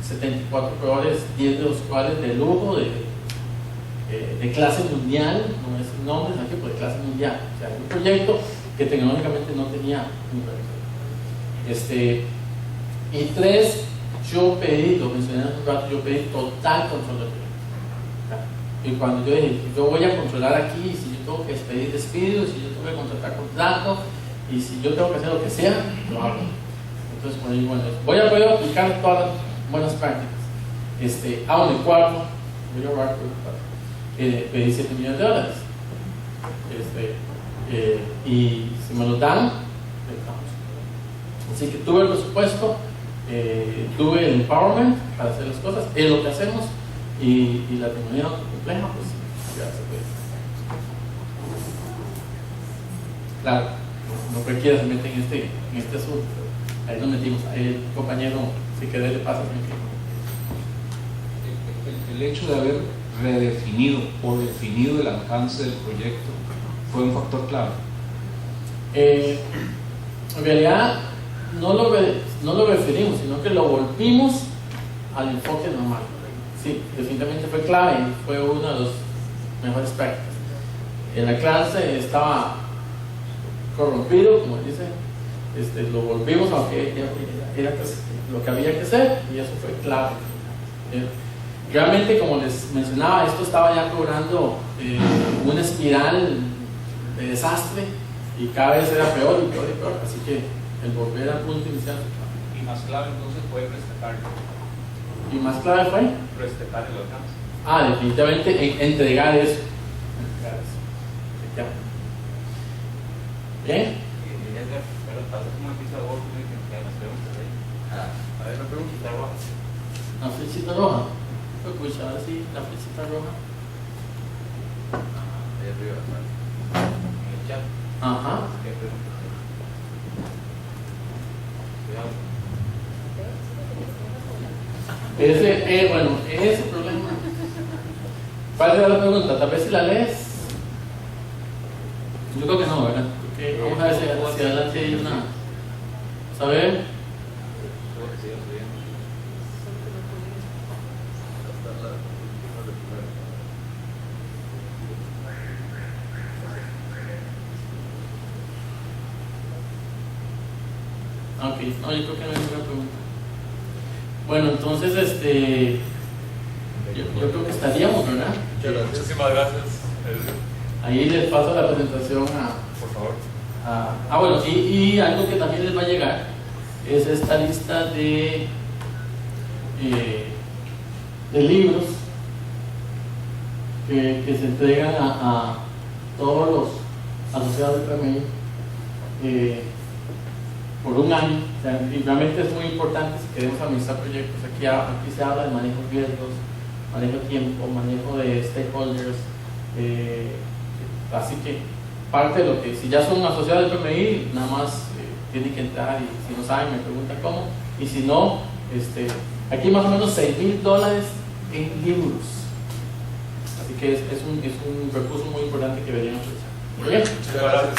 74 proveedores, 10 de los cuales de lujo, de clase mundial, no es nombres aquí, pero de clase mundial. O sea, un proyecto que tecnológicamente no tenía un reto. Y 3, yo pedí, lo mencioné hace un rato, yo pedí total control del proyecto. Y cuando yo dije, yo voy a controlar aquí, y si yo tengo que despedir, despido, y si yo tengo que contratar contrato, y si yo tengo que hacer lo que sea, lo hago. Entonces, bueno, voy a poder aplicar todas las buenas prácticas. Hago mi cuarto, voy a ahorrar por el cuarto. Pedí $7 millones. Y si me lo dan, entramos. Así que tuve el presupuesto, tuve el empowerment para hacer las cosas, es lo que hacemos, y la tecnología compleja, pues ya se puede. Claro, no cualquiera se mete en este asunto, ahí nos metimos, ahí el compañero, si querés le pasa el hecho de haber redefinido o definido el alcance del proyecto fue un factor clave. En realidad no lo referimos, sino que lo volvimos al enfoque normal. Sí, definitivamente fue clave y fue uno de los mejores prácticas. En la clase estaba corrompido, como dice, lo volvimos a lo que era lo que había que hacer, y eso fue clave. Realmente, como les mencionaba, esto estaba ya cobrando una espiral de desastre y cada vez era peor y peor y peor, así que el volver al punto inicial. Y más clave entonces fue respetarlo. ¿Y más clave fue? Respetar el alcance. Definitivamente entregar eso. ¿Bien? Pero pasa como el piso de vos, que las preguntas ahí. A ver, una pregunta. La flechita roja. Pues ahora sí, la flechita roja. Ahí arriba, En el chat. Ajá. ¿Qué preguntas? Cuidado. Bueno, ese problema. ¿Cuál era la pregunta? Tal vez si la lees. Yo creo que no, ¿verdad? Porque vamos a ver si hacia adelante hay una. ¿Saber? Creo que sí, lo estoy viendo. Hasta la última de primero. Ok, no, yo creo que no hay ninguna pregunta. Bueno, entonces, yo creo que estaríamos, ¿verdad? Muchísimas gracias. Ahí les paso la presentación Por favor. bueno, y algo que también les va a llegar es esta lista de libros que se entregan a todos los asociados de PMI por un año. O sea, y realmente es muy importante si queremos administrar proyectos. Aquí se habla de manejo de riesgos, manejo de tiempo, manejo de stakeholders. Así que parte de lo que, si ya son asociados del PMI, nada más tienen que entrar y si no saben me preguntan cómo. Y si no, aquí más o menos $6,000 en libros. Así que es un recurso muy importante que deberían aprovechar. Muy bien. Muchas gracias.